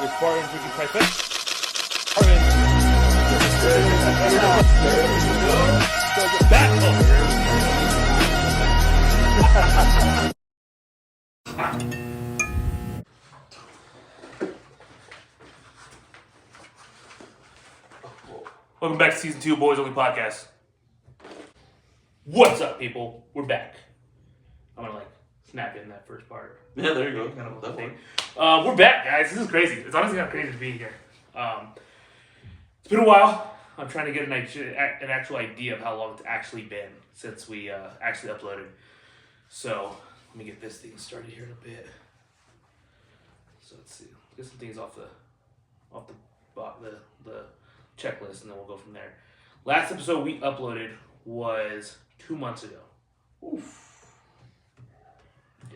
With Spartan drinking trifecta. Welcome back to Season 2 Boys Only Podcast. What's up, people? We're back. I'm gonna snap in that first part. Yeah, there you go. Kind of thing. We're back, guys. This is crazy. It's honestly not crazy to be here. It's been a while. I'm trying to get an actual idea of how long it's actually been since we actually uploaded. So let me get this thing started here in a bit. So let's see. Get some things off the checklist, and then we'll go from there. Last episode we uploaded was 2 months ago. Oof.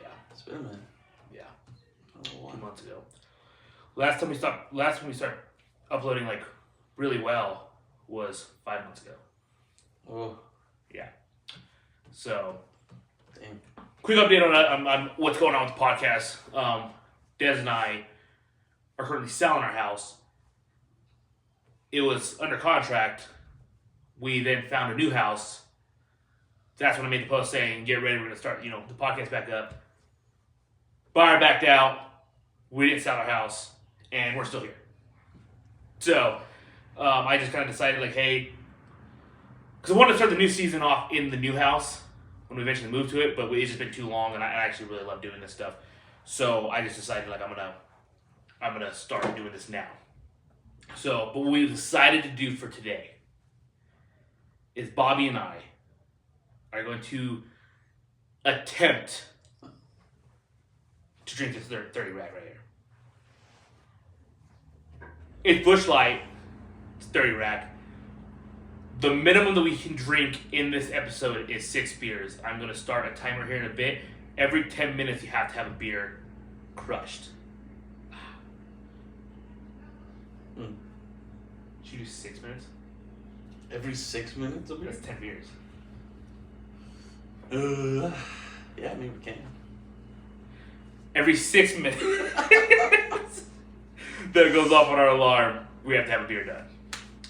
Yeah. It's been a minute. Yeah. Oh, 2 months ago. Last time we started uploading really well was 5 months ago. Oh. Yeah. So, dang. Quick update on what's going on with the podcast. Des and I are currently selling our house. It was under contract. We then found a new house. That's when I made the post saying, get ready, we're going to start, the podcast back up. Buyer backed out. We didn't sell our house. And we're still here. So, I just kind of decided, hey, because I wanted to start the new season off in the new house when we eventually moved to it, but it's just been too long, and I actually really love doing this stuff. So, I just decided, I'm gonna start doing this now. So, but what we decided to do for today is Bobby and I are going to attempt to drink this 30 rack right here. It's Busch Light. It's 30 rack. The minimum that we can drink in this episode is 6 beers. I'm going to start a timer here in a bit. Every 10 minutes you have to have a beer crushed. Should you do 6 minutes? Every 6 minutes of beer? That's 10 beers. Yeah, maybe we can. Every 6 minutes that it goes off on our alarm, we have to have a beer done.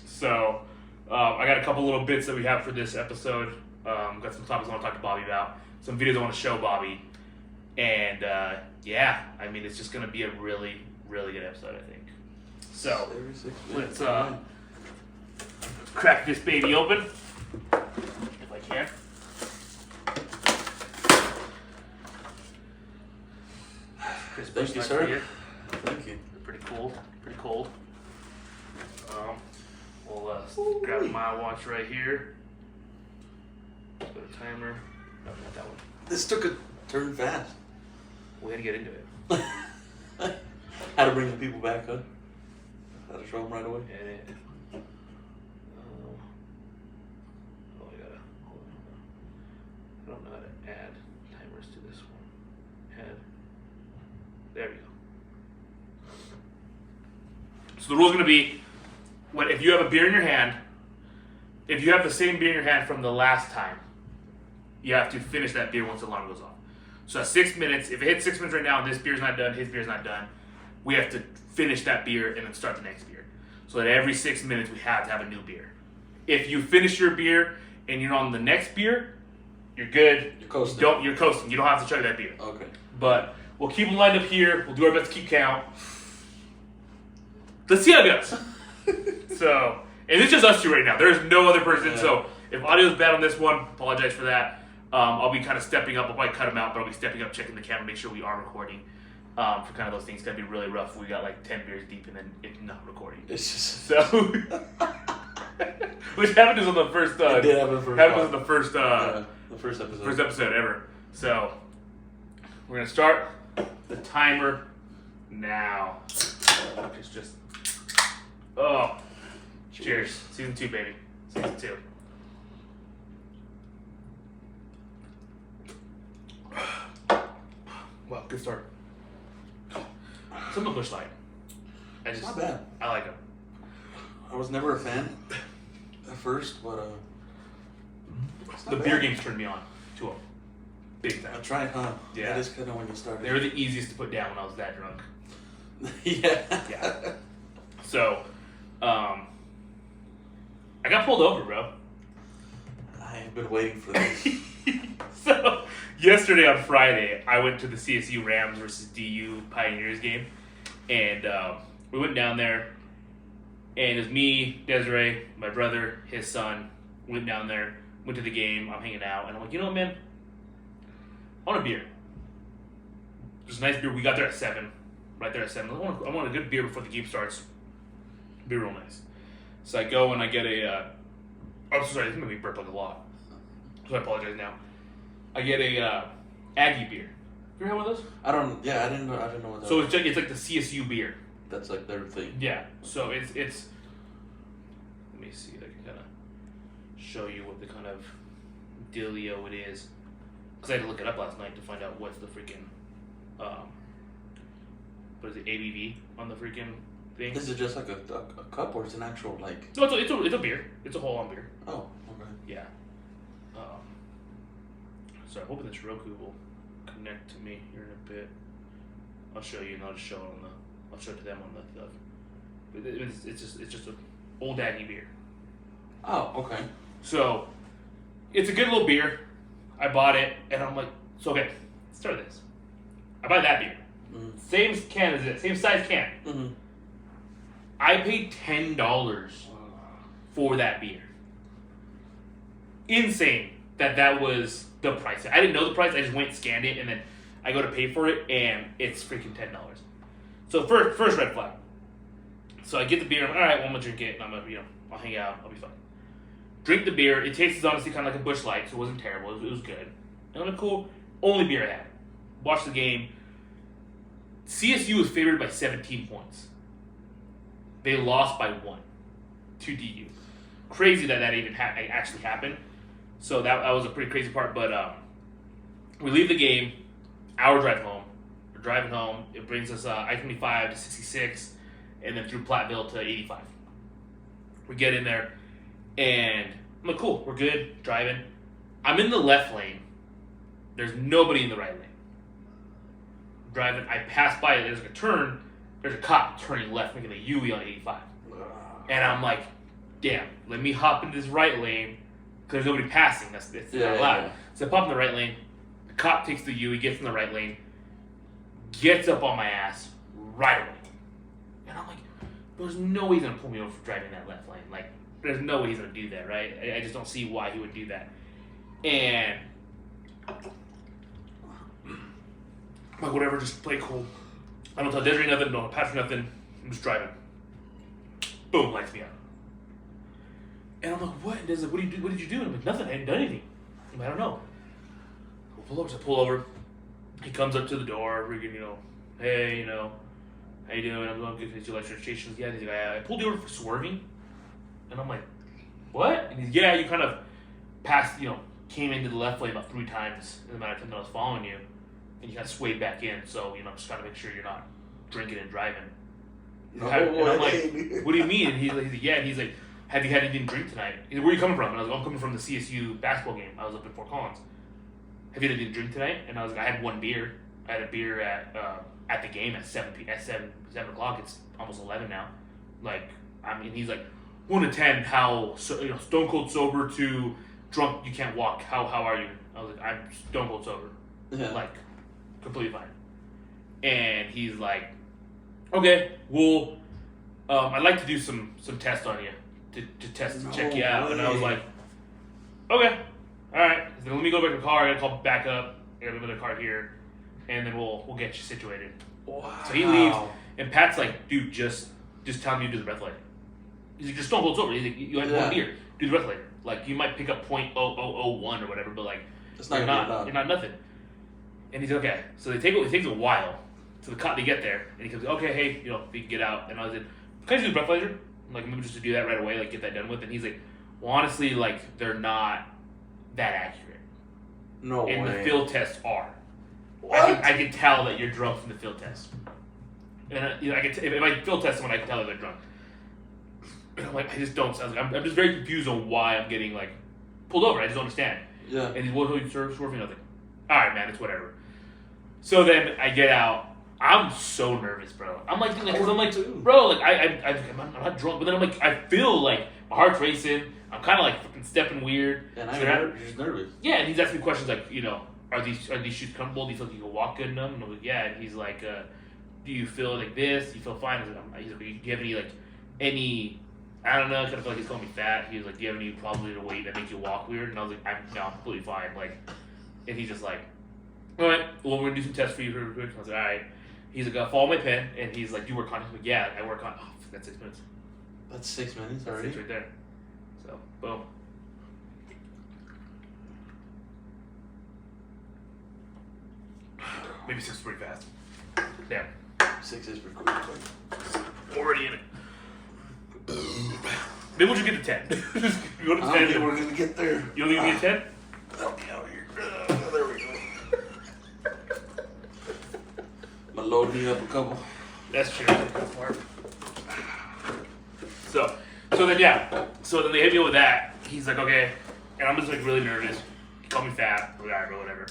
So, I got a couple little bits that we have for this episode. Got some topics I want to talk to Bobby about. Some videos I want to show Bobby. And, it's just going to be a really, really good episode, I think. So, let's crack this baby open, if I can. Thank you, sir. Thank you. Pretty cool. Pretty cold. We'll grab my watch right here. Let's put a timer. No, not that one. This took a turn fast. We had to get into it. How to bring the people back, huh? How to show them right away. I don't know how to add timers to this one. There we go. So the rule is going to be, if you have a beer in your hand, if you have the same beer in your hand from the last time, you have to finish that beer once the alarm goes off. So at 6 minutes, if it hits 6 minutes right now and this beer's not done, his beer's not done, we have to finish that beer and then start the next beer. So that every 6 minutes we have to have a new beer. If you finish your beer and you're on the next beer, you're good. You're coasting. You're coasting. You don't have to chug that beer. Okay. But we'll keep them lined up here. We'll do our best to keep count. Let's see how it goes. So, and it's just us two right now. There's no other person. Yeah. So if audio's bad on this one, apologize for that. I'll be kind of stepping up. I'll probably cut them out, but I'll be stepping up, checking the camera, make sure we are recording. For kind of those things, it's gonna be really rough. We got 10 beers deep and then it's not recording. It's just so, which happened on the first. It did happen the first. Happened on the first. The first episode. First episode ever. So we're gonna start the timer now. It's just. Oh, cheers! Season 2, baby. Season 2. Wow, good start. Some of Busch Light. It's not bad. I like them. I was never a fan at first, but the beer games turned me on to them. Big time. I tried, huh? Yeah. That is kind of when you started. They were the easiest to put down when I was that drunk. Yeah. So, I got pulled over, bro. I've been waiting for this. So, yesterday on Friday, I went to the CSU Rams versus DU Pioneers game. And we went down there. And it was me, Desiree, my brother, his son. Went down there, went to the game. I'm hanging out. And I'm like, you know what, man? I want a beer. There's a nice beer. We got there at 7. Right there at 7. I want a good beer before the game starts. Be real nice. So I go and I get a... I'm sorry, this made me burp like a lot. So I apologize now. I get a Aggie beer. You ever had one of those? I didn't know what that So was. it's like the CSU beer. That's like their thing. Yeah. So it's. Let me see. I can kind of show you what the kind of dealio it is. Because I had to look it up last night to find out what's the freaking, what is it, ABV on the freaking thing. Is it just like a cup or it's an actual like? No, it's a beer. It's a whole on beer. Oh, okay. Yeah. So I'm hoping this Roku will connect to me here in a bit. I'll show you and I'll just show it on the. I'll show it to them on the stuff. It's just an old Aggie beer. Oh, okay. So it's a good little beer. I bought it and I'm like, so okay, let's start with this. I buy that beer. Mm-hmm. Same can as it, same size can. Mm-hmm. I paid $10 for that beer. Insane that was the price. I didn't know the price. I just went and scanned it, and then I go to pay for it, and it's freaking $10. So first red flag. So I get the beer. I'm like, all right, well, I'm gonna drink it, and I'm gonna, I'll hang out. I'll be fine. Drink the beer. It tastes honestly kind of like a Busch Light, so it wasn't terrible. It was good. And I'm like, cool. Only beer I had. Watched the game. CSU was favored by 17 points. They lost by 1 to DU. Crazy that even actually happened. So that was a pretty crazy part. But we leave the game, hour drive home. We're driving home. It brings us I-25 to 66, and then through Platteville to 85. We get in there, and I'm like, cool, we're good, driving. I'm in the left lane. There's nobody in the right lane. Driving, I pass by it. There's a turn. There's a cop turning left, making a U-E on 85. And I'm like, damn, let me hop into this right lane because there's nobody passing. That's not allowed. Yeah. So I pop in the right lane. The cop takes the U-E, gets in the right lane, gets up on my ass right away. And I'm like, there's no way he's going to pull me over for driving that left lane. Like, there's no way he's going to do that, right? I just don't see why he would do that. And I'm like, whatever, just play cool. I don't tell Desiree nothing, don't pass her nothing. I'm just driving. Boom, lights me up. And I'm like, what? And Desiree, what did you do? And I'm like, nothing, I hadn't done anything. I'm like, I don't know. We'll pull over, so I pull over. He comes up to the door, freaking, hey, how you doing? I'm going to get your registration. Yeah, he's like, I pulled you over for swerving. And I'm like, what? And he's, yeah, you kind of passed, came into the left lane about 3 times in the amount of time that I was following you. And you kind of swayed back in, so, just trying to make sure you're not drinking and driving. And I'm like, what do you mean? And he's like, yeah. And he's like, have you had anything to drink tonight? He's like, where are you coming from? And I was like, I'm coming from the CSU basketball game. I was up in Fort Collins. Have you had anything to drink tonight? And I was like, I had 1 beer. I had a beer at the game at 7 o'clock. It's almost 11 now. Like, he's like, 1 to 10, how, stone cold sober to drunk, you can't walk. How are you? I was like, I'm stone cold sober. Yeah. Like, completely fine. And he's like, okay, well, I'd like to do some tests on you to check you out. And I was like, okay, all right. Then let me go back to the car. I gotta call back up. I got another car here, and then we'll get you situated. Wow. So he leaves, and Pat's like, dude, just tell me to do the breath later. He's like, just don't hold sober. He's like, you had 1 beer. Do the breath later. Like, you might pick up .0001 or whatever, but like, it's you're not nothing. And he's like, okay. So it takes a while. So the cop, they get there, and he comes, okay, hey, we can get out. And I was like, can I just do the breathalyzer? Like, maybe just to do that right away, like, get that done with. And he's like, well, honestly, like, they're not that accurate. No way. And the field tests are. What? I can tell that you're drunk from the field test. And I can if I field test someone, I can tell that they're drunk. And I'm like, I just don't. I was like, I'm just very confused on why I'm getting, like, pulled over. I just don't understand. Yeah. And he's, what are you swerving? I was like, all right, man, it's whatever. So then I get out. I'm so nervous, bro. I'm like, dude, because I'm like, bro, like I'm not drunk, but then I'm like, I feel like my heart's racing. I'm kind of like fucking stepping weird. And you're just nervous. Yeah, and he's asking me questions like, are these shoes comfortable? Do you feel like you can walk good in them? And I'm like, yeah. And he's like, do you feel like this? Do you feel fine? He's like, do you have any any? I don't know. I kind of feel like he's calling me fat. He was like, do you have any problem with your weight that makes you walk weird? And I was like, I'm completely fine. Like, and he's just like, all right, well, we're gonna do some tests for you real quick. I was like, all right. He's like, follow my pen, and he's like, do you work on it? I'm like, yeah, I work on. Oh, that's 6 minutes. That's 6 minutes already. That's 6 right there. So, boom. Maybe 6 is pretty fast. Damn. 6 is pretty quick. Already in it. Maybe we'll just get to 10. Just go to 10. I don't think we're gonna get there. You don't think you get 10? Help me out here. There we go. I'm gonna load me up a couple. That's true. That's smart. So then yeah. So then they hit me with that. He's like, okay, and I'm just like really nervous. He called me fat, or whatever.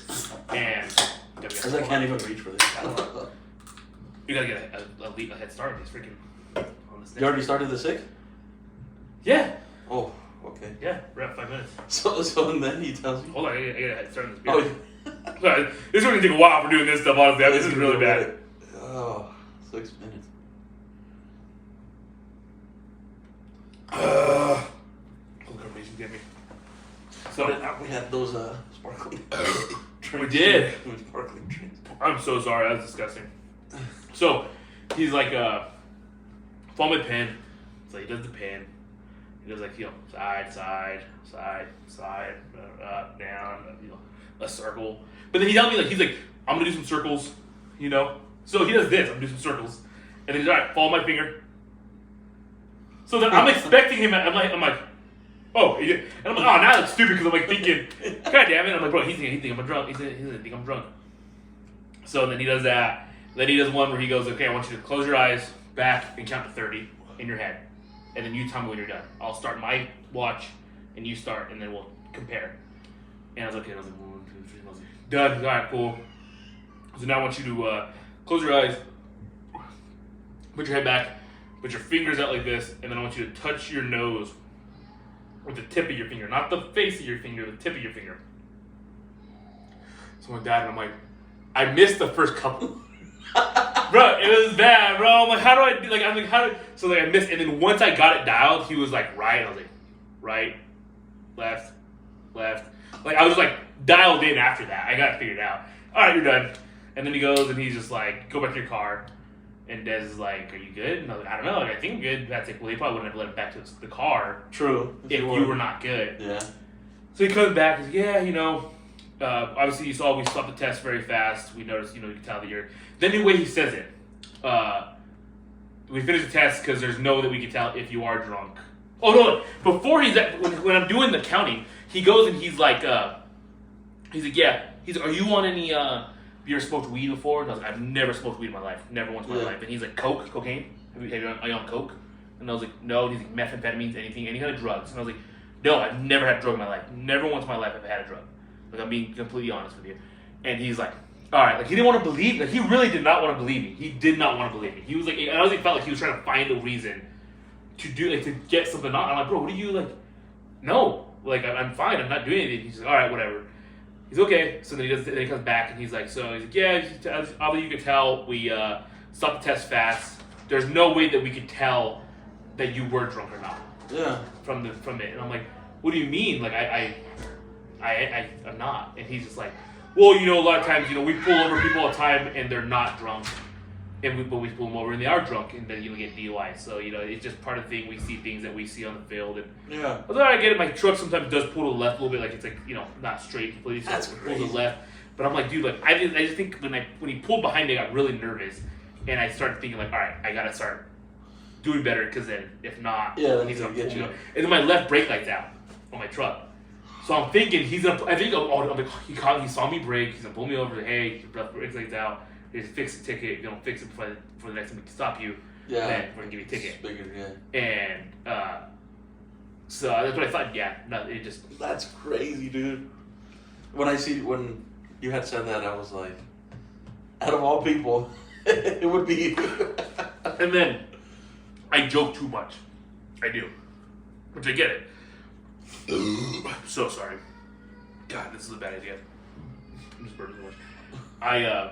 And because I can't even reach for this. You gotta get a head start. He's freaking on this. You already started the 6? Yeah. Oh, okay. Yeah, we're at 5 minutes. So and then he tells you. Hold on, I gotta head start on this. Oh. Sorry, this is gonna take a while for doing this stuff. Honestly, this is really bad. Oh, 6 minutes. Confirmation get me. So we had those sparkling drinks. We did. Sparkling drinks. I'm so sorry. That was disgusting. So he's like, follow my pen. So he does the pen. He does like side, up, down, a circle. But then he tells me he's like, I'm gonna do some circles, So he does this. I'm gonna do some circles, and then he's all right. Follow my finger. So then I'm expecting him. I'm like, oh, and I'm like, oh, now that's stupid because I'm like thinking, God damn it. I'm like, bro, he's thinking I'm drunk. He's thinking I'm drunk. So then he does that. Then he does one where he goes, okay, I want you to close your eyes, back, and count to 30 in your head, and then you tell me when you're done. I'll start my watch, and you start, and then we'll compare. And I was like, okay. I was like, 1, 2, 3. I was like, done. All right, cool. So now I want you to close your eyes, put your head back, put your fingers out like this, and then I want you to touch your nose with the tip of your finger, not the face of your finger, the tip of your finger. So I went that, and I'm like, I missed the first couple. Bro, it was bad, bro. I'm like, how do I do, so I missed, and then once I got it dialed, he was like, right, I was like, right, left. Like, I was like, dialed in after that. I got it figured out. All right, you're done. And then he goes, and he's just like, go back to your car. And Des is like, are you good? And I was like, I don't know. Like, I think I'm good. That's like, well, they probably wouldn't have let him back to the car. True. If you were not good. Yeah. So he comes back and he's like, yeah, obviously you saw we stopped the test very fast. We noticed, you can tell that you're... Then the way he says it, we finished the test because there's no way that we can tell if you are drunk. Oh, no. Before when I'm doing the counting, he goes and he's like, yeah. He's like, are you on any... Have you ever smoked weed before? And I was like, I've never smoked weed in my life. Never once in my life. And he's like, cocaine? Are you on coke? And I was like, no. And he's like, methamphetamines, anything, any kind of drugs. And I was like, no, I've never had a drug in my life. Never once in my life have I had a drug. Like, I'm being completely honest with you. And he's like, all right. Like, he didn't want to believe. Like, he really did not want to believe me. He did not want to believe me. He was like, I honestly felt like he was trying to find a reason to do, to get something on. I'm like, bro, what are you, no. Like, I'm fine. I'm not doing anything. He's like, all right, whatever. He's okay. So then he comes back and he's like, yeah, obviously you could tell we stopped the test fast. There's no way that we could tell that you were drunk or not. Yeah. From it. And I'm like, what do you mean? Like, I'm not. And he's just like, well, a lot of times, we pull over people all the time and they're not drunk. And we pull them over and they are drunk and then you get DUI. So, it's just part of the thing. We see things that we see on the field. And yeah. Although I get it, my truck sometimes does pull to the left a little bit. Like, it's like, not straight completely. So That's it pulls to the left. But I'm like, dude, I just think when he pulled behind me, I got really nervous. And I started thinking, like, all right, I got to start doing better because then if not, he's going to pull me. And then my left brake light's out on my truck. So I'm thinking he saw me brake. He's going to pull me over. Like, hey, your left brake light's out. Here's fix the ticket. If you don't fix it before the next time we can stop you, then we're going to give you a ticket. Bigger, yeah. And so that's what I thought. Yeah, no, it just... That's crazy, dude. When you had said that, I was like, out of all people, It would be you. And then I joke too much. I do. Which I get it. I'm so sorry. God, this is a bad idea. I'm just burning too much. I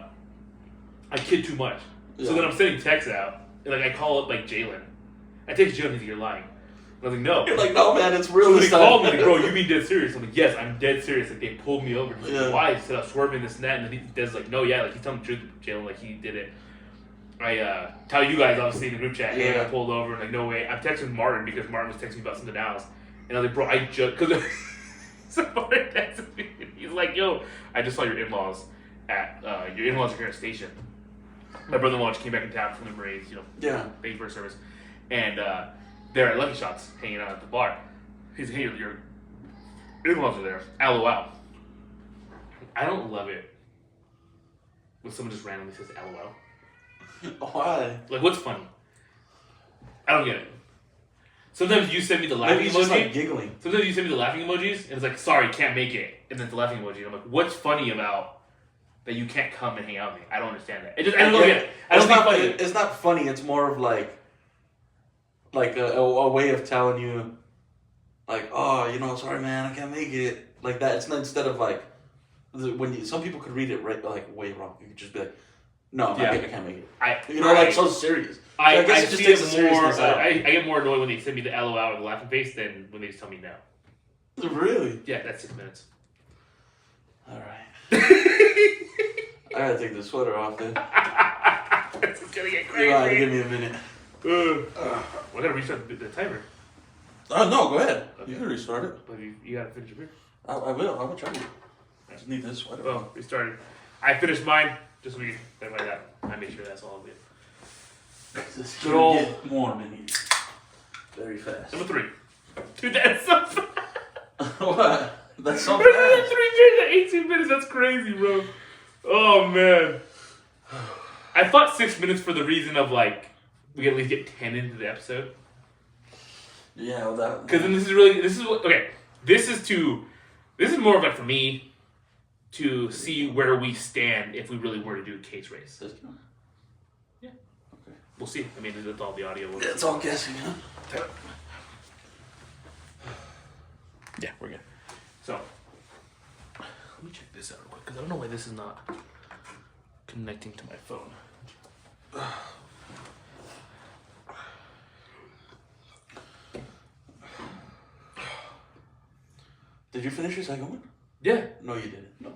kid too much. So then I'm sending texts out. And like I call up like Jalen. I text Jalen, he's like, you're lying. And I was like, no. You're like, no, man, it's real. So they called me, like, bro, you being dead serious? I'm like, yes, I'm dead serious. Like, they pulled me over. He's like, why? He said I was swerving this and that. And then Dad's like, no, yeah, like, he's telling the truth, Jalen, like, he did it. I tell you guys, obviously, in the group chat, hey, I pulled over. And like, no way. I'm texting Martin because Martin was texting me about something else. And I was like, bro, I just, because so Martin texted me. He's like, yo, I just saw your in-laws at, your in-laws are here at station. My brother-in-law just came back in town from the Marines, you know, thank you for service. And they're at Lucky Shots hanging out at the bar. He's like, hey, your in-laws are there. LOL. I don't love it when someone just randomly says LOL. Why? Like, what's funny? I don't get it. Sometimes you send me the laughing emoji. Just like giggling. Sometimes you send me the laughing emojis, and it's like, sorry, can't make it. And then it's the laughing emoji. And I'm like, what's funny about that you can't come and hang out with me? I don't understand that. I don't get it. I don't think funny. It's not funny. It's more of like a way of telling you, like, oh, you know, sorry, man, I can't make it. Like that. It's not, instead of like, when some people could read it right, like way wrong. You could just be like, no, I can't make it. Like so serious. So I guess it just takes the seriousness out. I get more annoyed when they send me the LOL or the laughing face than when they just tell me no. Really? Yeah, that's 6 minutes. All right. I gotta take the sweater off then. This is gonna get crazy. You gotta give me a minute. I gotta restart the timer. Oh no, go ahead. Okay. You can restart it. But you gotta finish your beer. I will. I will try to. I just need this sweater. Oh, restarted. I finished mine. Just so we that like that. I made sure that's all good. This good old get warm in here. Very fast. Number 3. Dude, that's so fast. What? That's so fast. 3 beers in 18 minutes. That's crazy, bro. Oh man. I thought 6 minutes for the reason of like we can at least get 10 into the episode. Yeah, well that. Because then this is more of like for me to see where we stand if we really were to do a case race. Yeah. Okay. We'll see. I mean, it's all the audio. It's all guessing, huh? Yeah, we're good. So, let me check this out real quick because I don't know why this is not connecting to my phone. Did you finish your second one? Yeah. No, you didn't. No.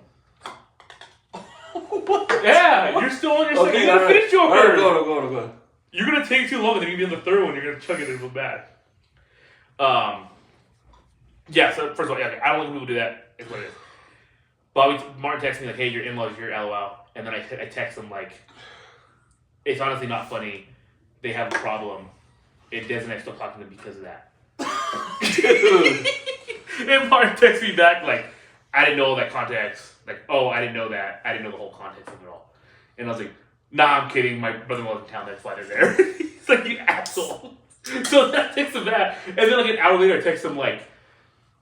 What? Yeah, you're still on your second. You gotta finish yours. Alright, go. You're gonna take too long, and then you're gonna be on the third one. You're gonna chug it and feel bad. Yeah. So first of all, yeah, okay, I don't like when people do that. It's what it is. Martin texts me like, "Hey, your in-laws here, LOL," and then I text them like, "It's honestly not funny. They have a problem. It doesn't. I still talking to them because of that." Dude. And Martin texts me back like, I didn't know all that context. Like, oh, I didn't know that. I didn't know the whole context of it all. And I was like, nah, I'm kidding. My brother-in-law's in town. That's why they're there. He's like, you asshole. So I text him that. And then like an hour later, I text him like,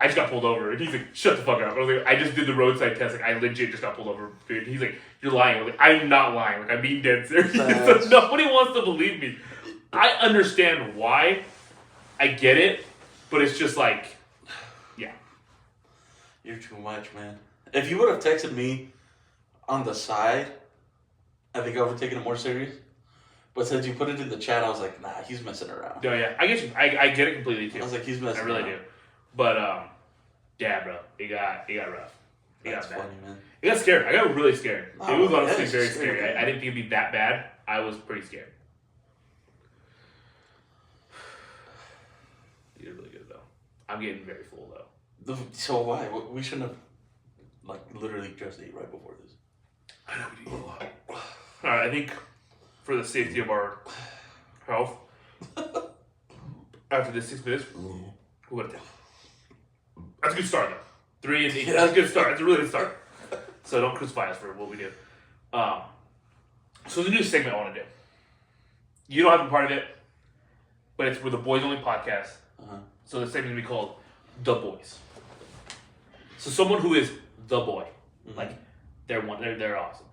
I just got pulled over. And he's like, shut the fuck up. I was like, I just did the roadside test. Like, I legit just got pulled over. Dude. He's like, you're lying. I was like, I'm not lying. Like, I'm being dead serious. So nobody wants to believe me. I understand why. I get it. But it's just like, yeah. You're too much, man. If you would have texted me on the side, I think I would have taken it more serious. But since you put it in the chat, I was like, nah, he's messing around. No, yeah. I get you. I get it completely, too. I was like, he's messing around. I really do. But, yeah, bro. It got rough. That's funny, man. It got scared. I got really scared. Oh, it was honestly very scary. I didn't think it'd be that bad. I was pretty scared. You did really good, though. I'm getting very full, though. So why? We shouldn't have, like, literally just ate right before this. I know we do a lot. Alright, I think for the safety of our health, after this 6 minutes, we'll go to 10. That's a good start, though. 3 and 8. Yeah. That's a good start. That's a really good start. So don't crucify us for what we do. So the new segment I want to do. You don't have to be part of it, but it's we're the boys only podcast. Uh-huh. So the segment will be called The Boys. So someone who is the boy, like they're awesome.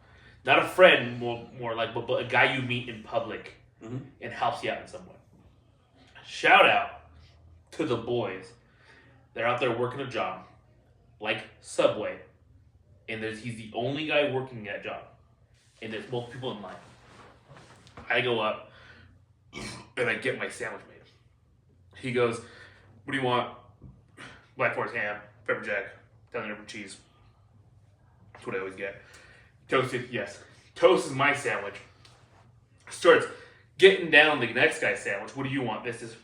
Not a friend, more like, but a guy you meet in public and helps you out in some way. Shout out to the boys. They're out there working a job, like Subway, and he's the only guy working that job, and there's multiple people in line. I go up, and I get my sandwich made. He goes, "What do you want?" Black Forest ham, pepper jack, Italian pepper cheese. That's what I always get. Toasted, yes. Toast is my sandwich. Starts getting down the next guy's sandwich. What do you want? This is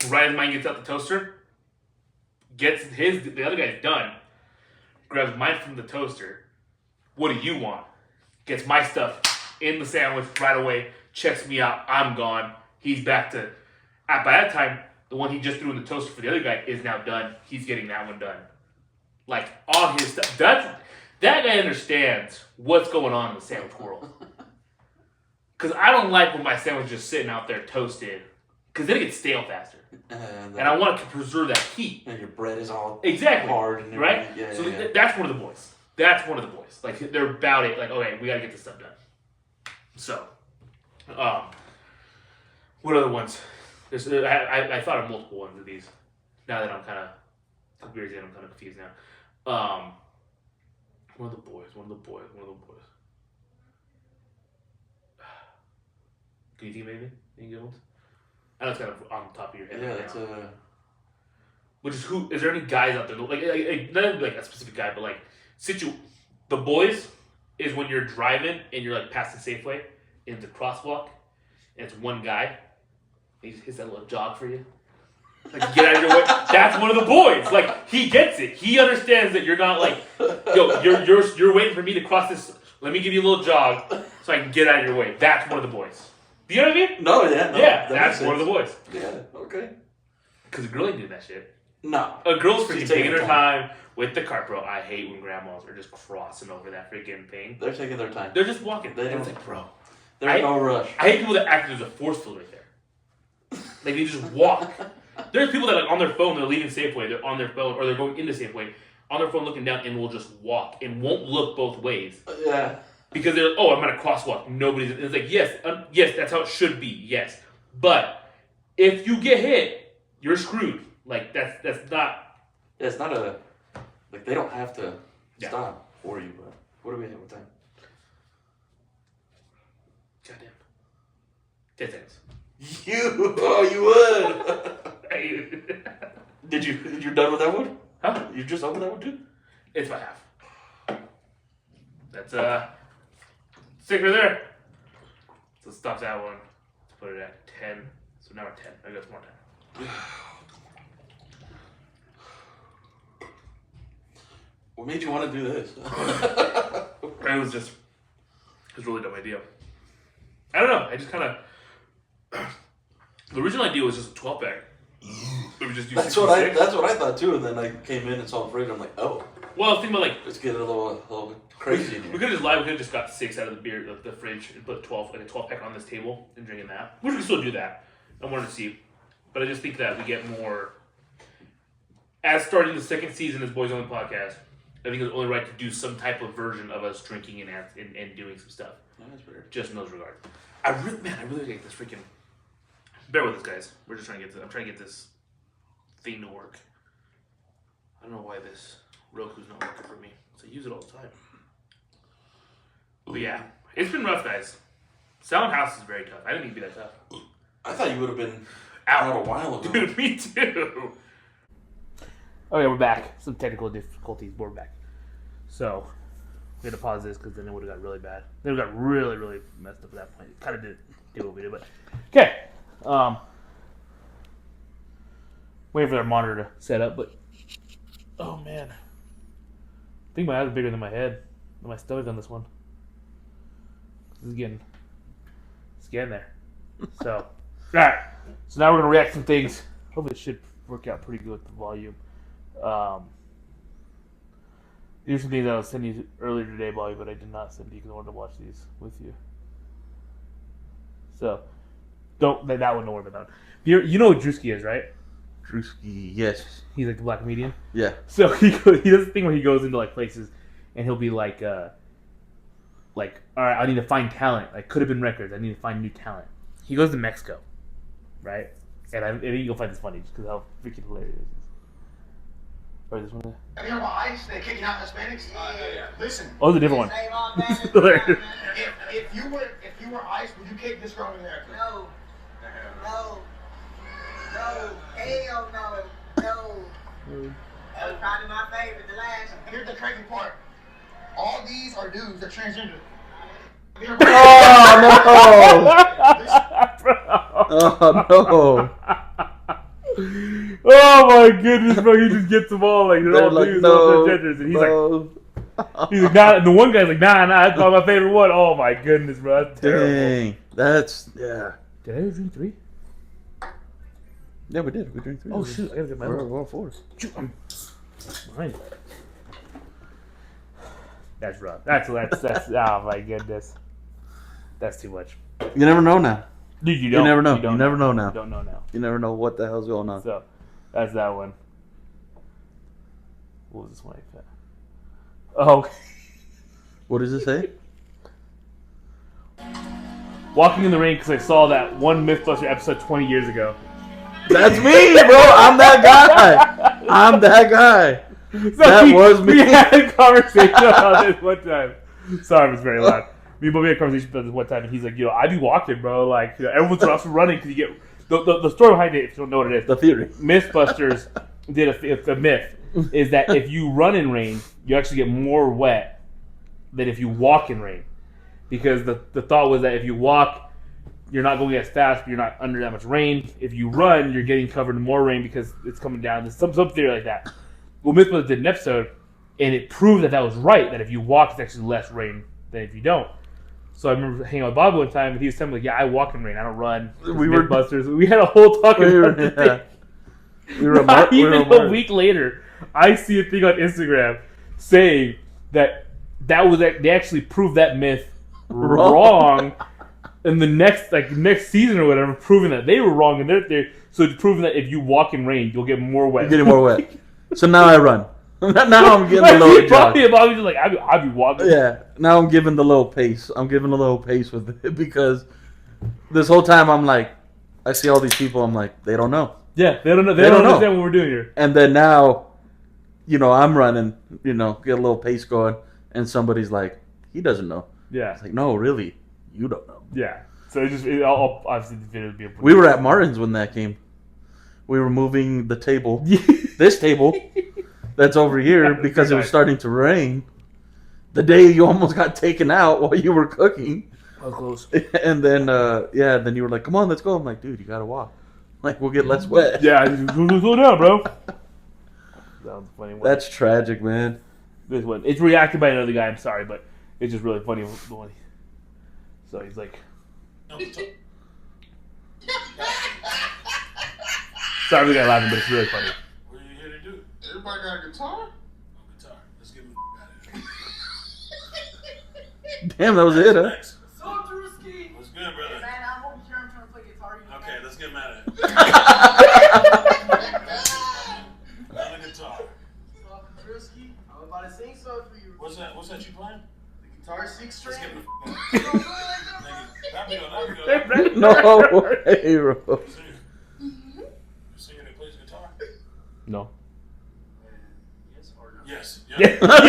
right as mine gets out the toaster. Gets the other guy's done. Grabs mine from the toaster. What do you want? Gets my stuff in the sandwich right away. Checks me out. I'm gone. He's back to. By that time, the one he just threw in the toaster for the other guy is now done. He's getting that one done. Like all his stuff. That guy understands what's going on in the sandwich world. Because I don't like when my sandwich is just sitting out there toasted. Because then it gets stale faster. And I want to preserve that heat. And your bread is all exactly hard. And right? Yeah, so yeah. That's one of the boys. That's one of the boys. Like, they're about it. Like, okay, we got to get this stuff done. So, what other ones? I thought of multiple ones of these. Now that I'm kind of, a couple years in, I'm kind of confused now. One of the boys. Can you think of anything? Any good ones? I know it's kind of on the top of your head. Yeah, right it's now. Which is who? Is there any guys out there like not like a specific guy, but like the boys is when you're driving and you're like past the Safeway and it's a crosswalk and it's one guy. And he just hits that little jog for you. Like, get out of your way. That's one of the boys. Like, he gets it. He understands that you're not like, yo, you're waiting for me to cross this. Let me give you a little jog so I can get out of your way. That's one of the boys. Do you know what I mean? No, yeah. Yeah, that's one of the boys. Yeah, okay. Because a girl ain't doing that shit. No. A girl's freaking taking her time with the cart, bro. I hate when grandmas are just crossing over that freaking thing. They're taking their time. They're just walking. They don't. It's like, bro. There's no rush. I hate people that act like there's a force field right there. Like, they just walk. There's people that, like, on their phone, they're leaving Safeway, they're on their phone, or they're going into Safeway, on their phone looking down, and will just walk, and won't look both ways. Yeah. Because they're, oh, I'm at a crosswalk, nobody's, it's like, yes, that's how it should be, yes. But, if you get hit, you're screwed. Like, that's not... Yeah, it's not a... Like, they don't have to stop for you, but... What do we have with time? Goddamn. 10 seconds. You would. You're done with that one? Huh? You're just done with that one too? It's about half. That's stick right there. So stop that one. Let's put it at 10. So now we're 10. I got some more time. What made you want to do this? It was a really dumb idea. I don't know. I just kind of. The original idea was just a 12 pack. That's what I thought too, and then I came in and saw the fridge. I'm like, oh. Well, I was thinking about like let's get a little crazy. We could have just lied. We could have just got 6 out of the beer, the fridge, and put a 12 pack on this table and drinking that. Which we can still do that. I wanted to see, but I just think that we get more. As starting the second season as Boys Only Podcast, I think it's only right to do some type of version of us drinking and doing some stuff. That's weird. Just in those regards. I really like this freaking. Bear with us, guys. We're just trying to get I'm trying to get this thing to work. I don't know why this Roku's not working for me. So I use it all the time. But yeah, it's been rough, guys. Selling houses is very tough. I didn't think it'd be that tough. I thought you would have been out a while ago. Dude, me too. Okay, we're back. Some technical difficulties, but we're back. So, we had to pause this because then it would have got really bad. Then it got really, really messed up at that point. It kind of did do what we did, but... Okay. Waiting for our monitor to set up, but... Oh, man. I think my eyes are bigger than my head. Than my stomach on this one. This is getting... It's getting there. So... Alright. So now we're going to react to some things. Hopefully it should work out pretty good with the volume. These are some things I was sending you earlier today, Bobby, but I did not send you because I wanted to watch these with you. So, that one, don't worry about that one. You know what Drewski is, right? Drewski, yes. He's like the black comedian. Yeah. So he does a thing where he goes into like places and he'll be like, like, all right, I need to find talent. Like, could have been records. I need to find new talent. He goes to Mexico, right? And you'll find this funny just because how freaking hilarious it is. Or this one. Have you heard about ICE? They're kicking out Hispanics. Yeah. Listen. Oh, it's a different one. If you were ICE, would you kick this girl in there? No. No. No. Hell no. No. That was probably my favorite. The last. Here's the crazy part. All these are dudes that transgender. Oh no! Oh my goodness, bro! He just gets them all like they're all like, dudes, no, all transgenders, and he's like, nah. The one guy's like, nah, that's not my favorite one. Oh my goodness, bro! That's terrible. Dang, that's yeah. Did I ever drink 3? Yeah, we did. We drank 3. Oh shoot! I gotta get my. We're on 4. Shoot, mine. That's rough. That's. Oh my goodness. That's too much. You never know now. Dude, you don't. You never know. You never know now. You don't know now. You never know what the hell's going on. So, that's that one. What was this one I said? Oh. What does it say? Walking in the rain because I saw that one Mythbuster episode 20 years ago. That's me, bro. I'm that guy. I'm that guy. So that was me. We had a conversation about this one time. Sorry, it was very loud. Me and Bobby had a conversation about this one time, and he's like, I be walking, bro. Like, everyone's also running because you get the story behind it. If you don't know what it is, the theory. Mythbusters did a myth is that if you run in rain, you actually get more wet than if you walk in rain, because the thought was that if you walk, you're not going as fast, but you're not under that much rain. If you run, you're getting covered in more rain because it's coming down. There's some theory like that. Well, Mythbusters did an episode, and it proved that was right. That if you walk, it's actually less rain than if you don't. So I remember hanging out with Bob one time, and he was telling me, like, yeah, I walk in rain. I don't run. We were Mythbusters. We had a whole talk about it. Even a week later, I see a thing on Instagram saying that was they actually proved that myth wrong in the next season or whatever, proving that they were wrong, and they're so it's proving that if you walk in rain, you'll get more wet. You're getting more wet. So now I run. Now I'm getting the little jog. Bobby's just like, I'll be walking. Yeah. Now I'm giving the little pace. I'm giving a little pace with it because this whole time I'm like, I see all these people. I'm like, they don't know. Yeah, they don't know. They don't understand what we're doing here. And then now, I'm running. Get a little pace going, and somebody's like, he doesn't know. Yeah. It's like, no, really, you don't know. Yeah. So obviously the video would be. We were at Martin's when that came. We were moving the table, this table, that's over here because it was starting to rain. The day you almost got taken out while you were cooking. Oh, close. And then, then you were like, come on, let's go. I'm like, dude, you gotta walk. Like, we'll get less wet. Yeah, slow down, bro. Sounds funny. That's tragic, man. This one, it's reacted by another guy. I'm sorry, but it's just really funny. So he's like, sorry, we got laughing, but it's really funny. What are you here to do? Everybody got a guitar? Oh, guitar. Let's get him out of here. Damn, that was it, huh? Thanks. So Drewski. What's good, brother? Man, I hope you're trying to play guitar. Okay, let's get him out of here. Another guitar. So Drewski, I'm about to sing something for you. What's that you playing? The guitar 6 string. Let's get him That'd be on. No way, bro. Singer that plays guitar? No. Yes or no? Yes. Yeah. Let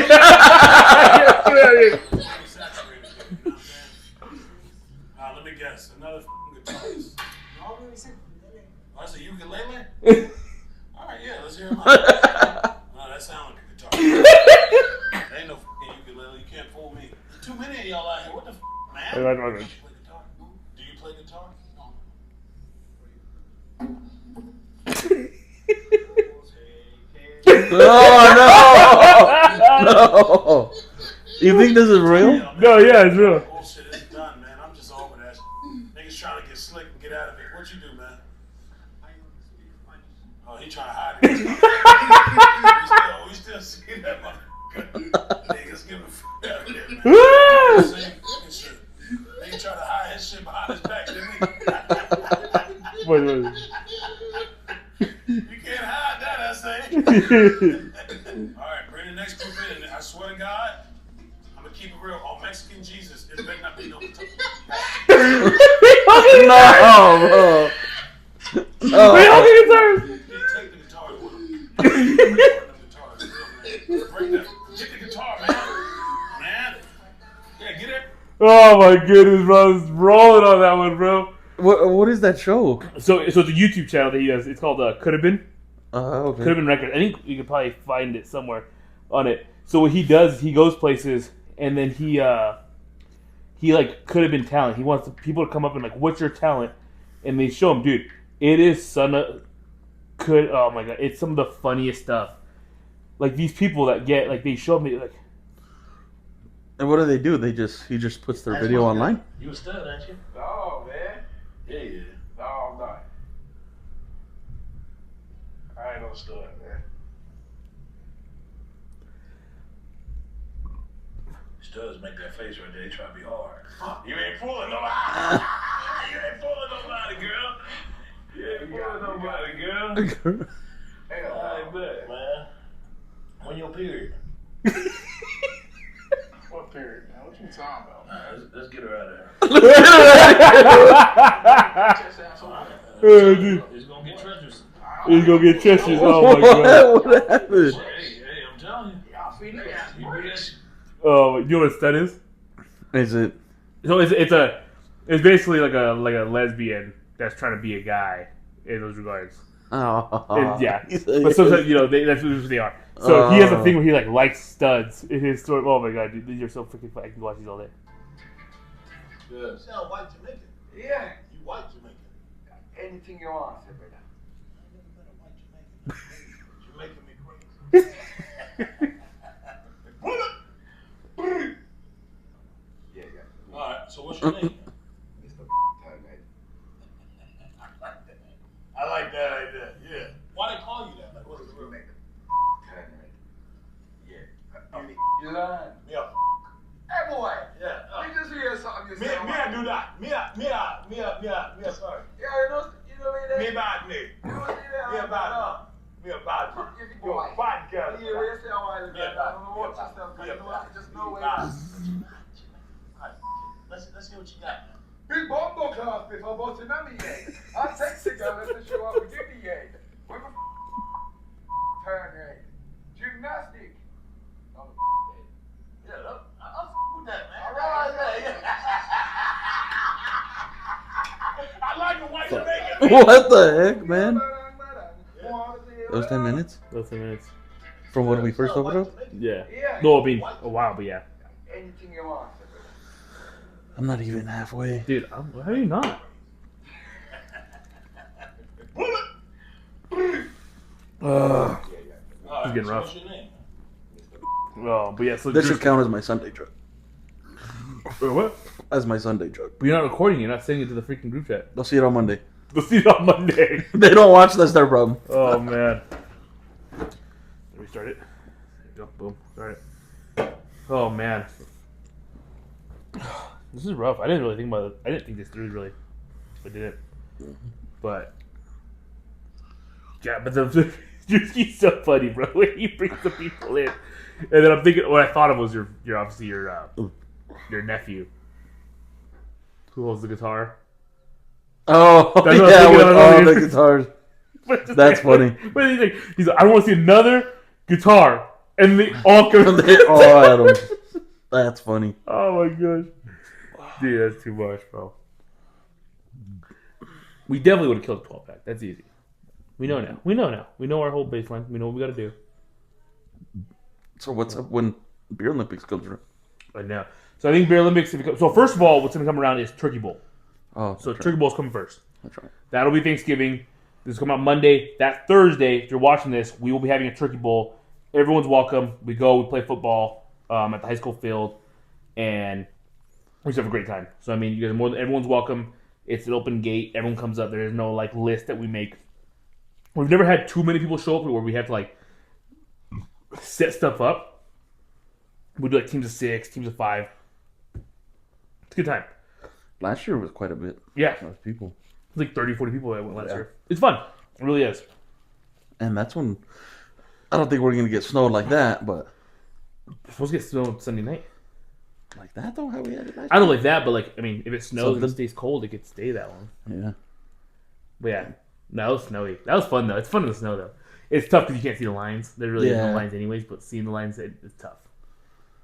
me guess. Another guitarist. No, we said ukulele. Oh, that's a ukulele? Alright, yeah, let's hear him out. No, that sounds like a guitar. Ain't no ukulele. You can't fool me. There's too many of y'all out here. What the man? Do you play guitar? Do you play guitar? Oh, no! You think this is real? No, yeah, it's real. Bullshit is done, man. I'm just over that. Niggas trying to get slick and get out of it. What you do, man? Oh, he trying to hide it. We still see that motherfucker. Niggas give a fuck out of here, man. See? Nigga trying to hide his shit behind his back, didn't he? Wait. You can't hide that, I say. Alright, bring the next group in. I swear to God, I'm gonna keep it real. On Mexican Jesus, it better not be no guitar. No, bro. No. Take the guitar with him. Bring them. Get the guitar, man. Yeah, get it. Oh my goodness, bro! I was rolling on that one, bro. What is that show? So it's a YouTube channel that he has. It's called Could Have Been. Okay. Could Have Been Record. I think you could probably find it somewhere on it. So what he does, he goes places, and then he like could have been talent. He wants people to come up and like, what's your talent? And they show him, dude. It is oh my god, it's some of the funniest stuff. Like these people that get like they show me like. And what do? He just puts their video online? You a stud, aren't you? Oh, man. Yeah. No, I'm not. I ain't no stud, man. Studs make that face right there. They try to be hard. You ain't fooling nobody. You ain't fooling nobody, girl. You ain't fooling nobody, girl. I bet, man. When your period? What period, man? What you talking about? Let's get her out of there. It's gonna get treacherous. He's gonna get treacherous. Oh my god. What happened? Hey, I'm telling you. Y'all see that? You do this. Oh, you know what a stud is? Is it? So it's basically like a lesbian that's trying to be a guy in those regards. Oh. And, yeah, but sometimes that's what they are. So he has a thing where he like likes studs in his story. Oh my god, dude, you're so freaking funny. I can watch these all day. Yeah. You sound white Jamaican. Yeah. You white Jamaican. Anything you want, say, brother. I've never met a white Jamaican. You're making me crazy. Yeah. Alright, so what's your name? Mr. Turnhead. I like that idea, yeah. Why they call you that? Like, what is the real name? Turnhead. Yeah. You lying? Yeah. Hey, boy. Yeah. You just hear something you Me, say. I do that. Me, sorry. Yeah, you know what Me it is? bad me. You know what it is? Me a bad man. Me a bad man. You a bad girl. Yeah, what you say a while ago? Yeah, I don't know what you stuff, you know what? Just know where bad. it is. Alright, let's hear what you got, man. Big bombo class before busting on me head. I'm sexy girl, let's show up with the head. Where my Turnhead. Gymnastic. On the head. Yeah, look, I'm with that, man. All right, yeah. I like a white Jamaican. What the heck, man? Those 10 minutes? Those 10 minutes. From when we first opened up? Yeah. Yeah. No, I mean a while, but yeah. Anything you want. I'm not even halfway. Dude, how are you not? It's getting rough. What's your name? Oh, but yeah. So That should count as my Sunday truck. Wait, what? As my Sunday truck. But you're not recording. You're not sending it to the freaking group chat. They'll see it on Monday. We'll see it on Monday. They don't watch, that's their problem. Oh man. Restart it. There you go. Boom. Start it. Oh man. This is rough. I didn't really think about it. I didn't think this through really. I didn't. But yeah, but he's so funny, bro. When he brings the people in, and then I'm thinking, what I thought of was your obviously your nephew who holds the guitar. Oh, That's what yeah, I'm with thinking all of. the guitars. That's funny. But he's like, I don't want to see another guitar, and they all come. They all had them. That's funny. Oh my gosh, dude, that's too much, bro. We definitely would have killed a 12-pack. That's easy. We know now. We know our whole baseline. We know what we got to do. So what's up when Beer Olympics comes around? I know. So I think Beer Olympics. So first of all, what's going to come around is Turkey Bowl. Oh, So Turkey Bowl's coming first. That's right. That'll be Thanksgiving. This will come out Monday. That Thursday, if you're watching this, we will be having a Turkey Bowl. Everyone's welcome. We go. We play football at the high school field, and we just have a great time. So I mean, you guys everyone's welcome. It's an open gate. Everyone comes up. There is no like list that we make. We've never had too many people show up where we have to like set stuff up. We do like teams of 6, teams of 5. It's a good time. Last year was quite a bit. Yeah. Of people. It's like 30, 40 people that went last year. It's fun. It really is. And that's when I don't think we're gonna get snowed like that, but It's supposed to get snowed Sunday night. Like that though? How we had it last I don't year? like that, but like I mean, if it snows and Something. it stays cold, it could stay that long. Yeah. But yeah, no, it was snowy. That was fun though. It's fun in the snow though. It's tough because you can't see the lines. There really is no lines anyways, but seeing the lines it's tough.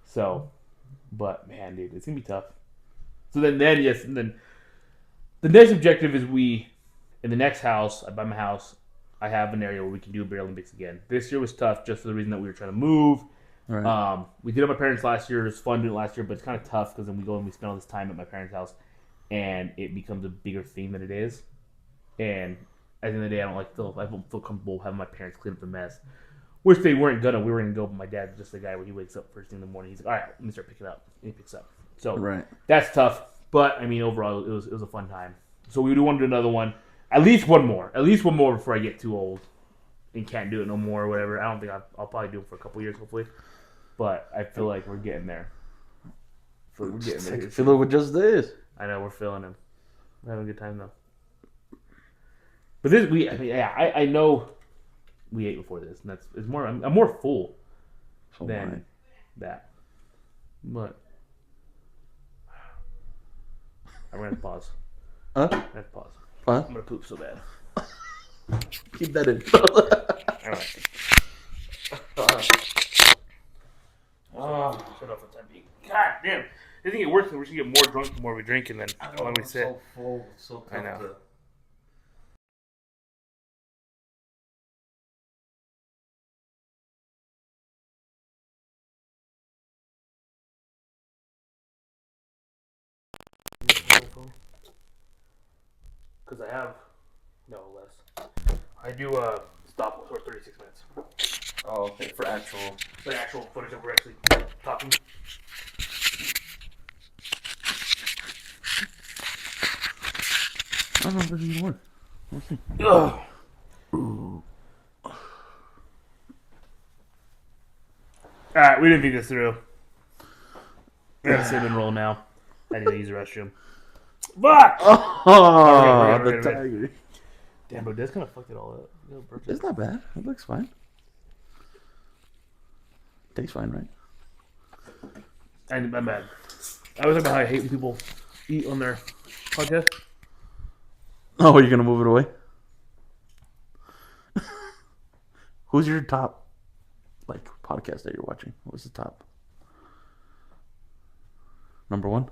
So, but man, dude, it's gonna be tough. So then yes, and then the next objective is in the next house. I buy my house. I have an area where we can do Beer Olympics again. This year was tough just for the reason that we were trying to move. Right. We did it at my parents' last year. It was fun doing it last year, but it's kind of tough because then we go and we spend all this time at my parents' house, and it becomes a bigger thing than it is. And at the end of the day, I don't feel comfortable having my parents clean up the mess. Which they weren't gonna. We were gonna go, but my dad's just the guy where he wakes up first thing in the morning. He's like, all right, let me start picking up. And he picks up. So that's tough. But I mean, overall, it was a fun time. So we do want to do another one. At least one more before I get too old and can't do it no more or whatever. I don't think I'll probably do it for a couple years, hopefully. But I feel like we're getting there. We're getting there. I can feel it with just this. I know we're feeling him. We're having a good time though. But I know we ate before this, and it's more. I'm more full than that. But I'm gonna pause. Huh? I have to pause. What? I'm gonna poop so bad. Keep that in. All right. Shut up for the time being. God damn! I think it works. We should get more drunk the more we drink, and then how long we sit. So full, so tough. I know. Because I have less. I do stop for 36 minutes. Oh, okay. For actual footage that we're actually talking. I don't know if this is gonna work. We'll see. Ugh. Alright, we didn't think this through. We got a cinnamon roll now. I need to use the restroom. Fuck! Oh, the tiger. Damn, bro, that's kind of fucked it all up. It's not bad. It looks fine. Tastes fine, right? I'm bad. I was talking about how I hate when people eat on their podcast. Oh, you're gonna move it away? Who's your top, podcast that you're watching? What's the top? Number one?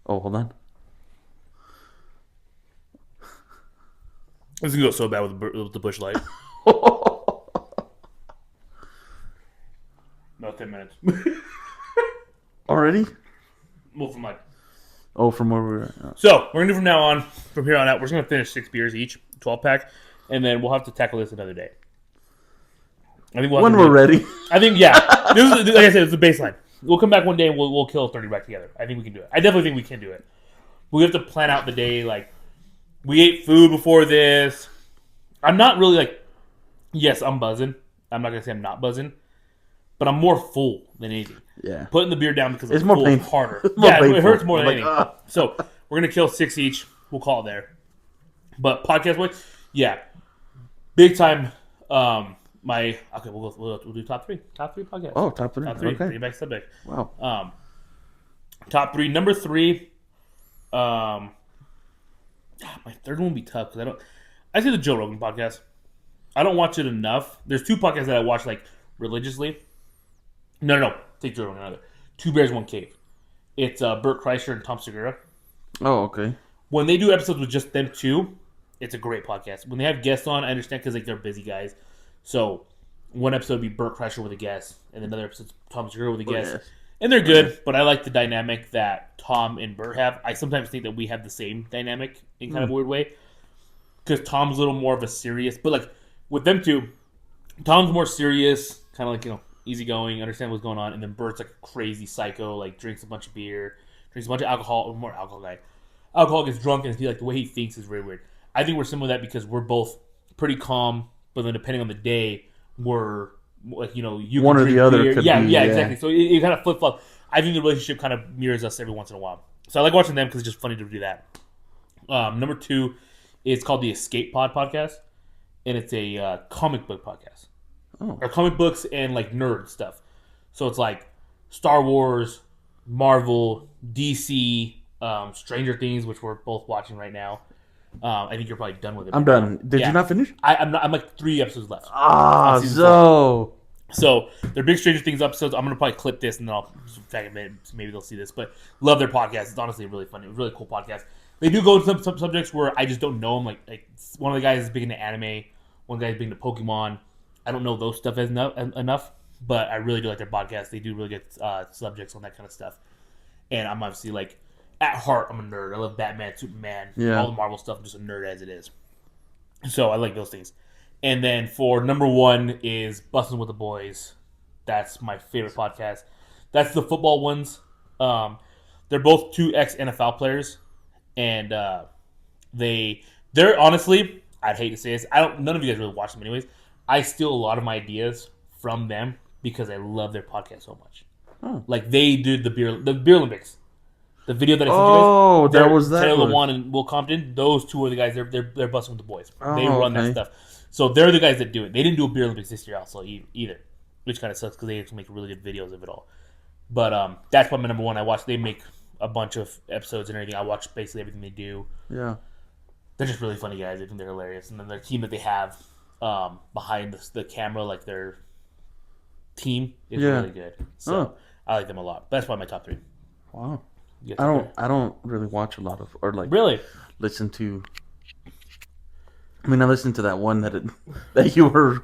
Oh, hold on. This is gonna go so bad with the Bush Light. No, 10 minutes. Already? Move from like. Oh, from where we were. Oh. So we're gonna do from here on out. We're just gonna finish 6 beers each, 12-pack, and then we'll have to tackle this another day. I think when we're ready. I think This is, like I said, it's the baseline. We'll come back one day and we'll kill 30 back together. I think we can do it. I definitely think we can do it. We have to plan out the day. Like we ate food before this. I'm not really yes, I'm buzzing. I'm not gonna say I'm not buzzing, but I'm more full than anything. Yeah. Putting the beer down because it's I'm more full painful. harder. Painful. It hurts more than anything. So we're gonna kill 6 each. We'll call it there. But podcast wise, big time. We'll do top 3 podcasts. Oh, top 3. Top 3. Okay. Bring back subject. Wow. Top 3. Number 3. My third one would be tough because I say the Joe Rogan podcast. I don't watch it enough. There's 2 podcasts that I watch religiously. No. Take Joe Rogan. Another. 2 Bears, 1 Cave. It's Bert Kreischer and Tom Segura. Oh, okay. When they do episodes with just them 2, it's a great podcast. When they have guests on, I understand because they're busy guys. So one episode would be Bert Kreischer with a guest, and another episode Tom Segura with a guest. Yes. And they're good, but I like the dynamic that Tom and Bert have. I sometimes think that we have the same dynamic in kind of a weird way. Because Tom's a little more of a serious, but with them 2, Tom's more serious, kind of easygoing, understand what's going on, and then Bert's a crazy psycho, drinks a bunch of beer, drinks a bunch of alcohol, or more alcohol guy. Alcohol gets drunk, and the way he thinks is very weird. I think we're similar to that because we're both pretty calm, but then depending on the day, we're you one or the other beer. could Yeah, be, exactly. So it kind of flip flop. I think the relationship kind of mirrors us every once in a while. So I like watching them because it's just funny to do that. Number 2 is called the Escape Pod podcast, and it's a comic book podcast. Oh. Or comic books and nerd stuff. So it's Star Wars, Marvel, DC, Stranger Things, which we're both watching right now. I think you're probably done with it. I'm right done. now. Did Yeah. you not finish? I'm not. I'm like 3 episodes left. Ah, season so. So they're big Stranger Things episodes. I'm gonna probably clip this and then I'll tag them in. Maybe they'll see this. But love their podcast. It's honestly really funny. Really cool podcast. They do go into some subjects where I just don't know them. Like one of the guys is big into anime. One guy's big into Pokemon. I don't know those stuff enough, but I really do like their podcast. They do really good subjects on that kind of stuff. And I'm obviously like, at heart, I'm a nerd. I love Batman, Superman, all the Marvel stuff. I'm just a nerd as it is. So I like those things. And then for number 1 is Bustin' with the Boys. That's my favorite podcast. That's the football ones. They're both 2 ex-NFL players. And they're honestly, I'd hate to say this, none of you guys really watch them anyways. I steal a lot of my ideas from them because I love their podcast so much. Oh. Like they did the beer Olympics. The video that I sent you guys. Oh, that was that Taylor one. Lewan and Will Compton. Those 2 are the guys. They're busting with the boys. They run okay. that stuff. So they're the guys that do it. They didn't do a beer Olympics this year also either, which kind of sucks because they actually make really good videos of it all. But that's probably my number 1. I watch. They make a bunch of episodes and everything. I watch basically everything they do. Yeah. They're just really funny guys. I think they're hilarious. And then their team that they have behind the camera, like their team, is really good. So I like them a lot. That's probably my top 3. Wow. I don't really watch a lot of or like really listen to. I mean, I listened to that one that you were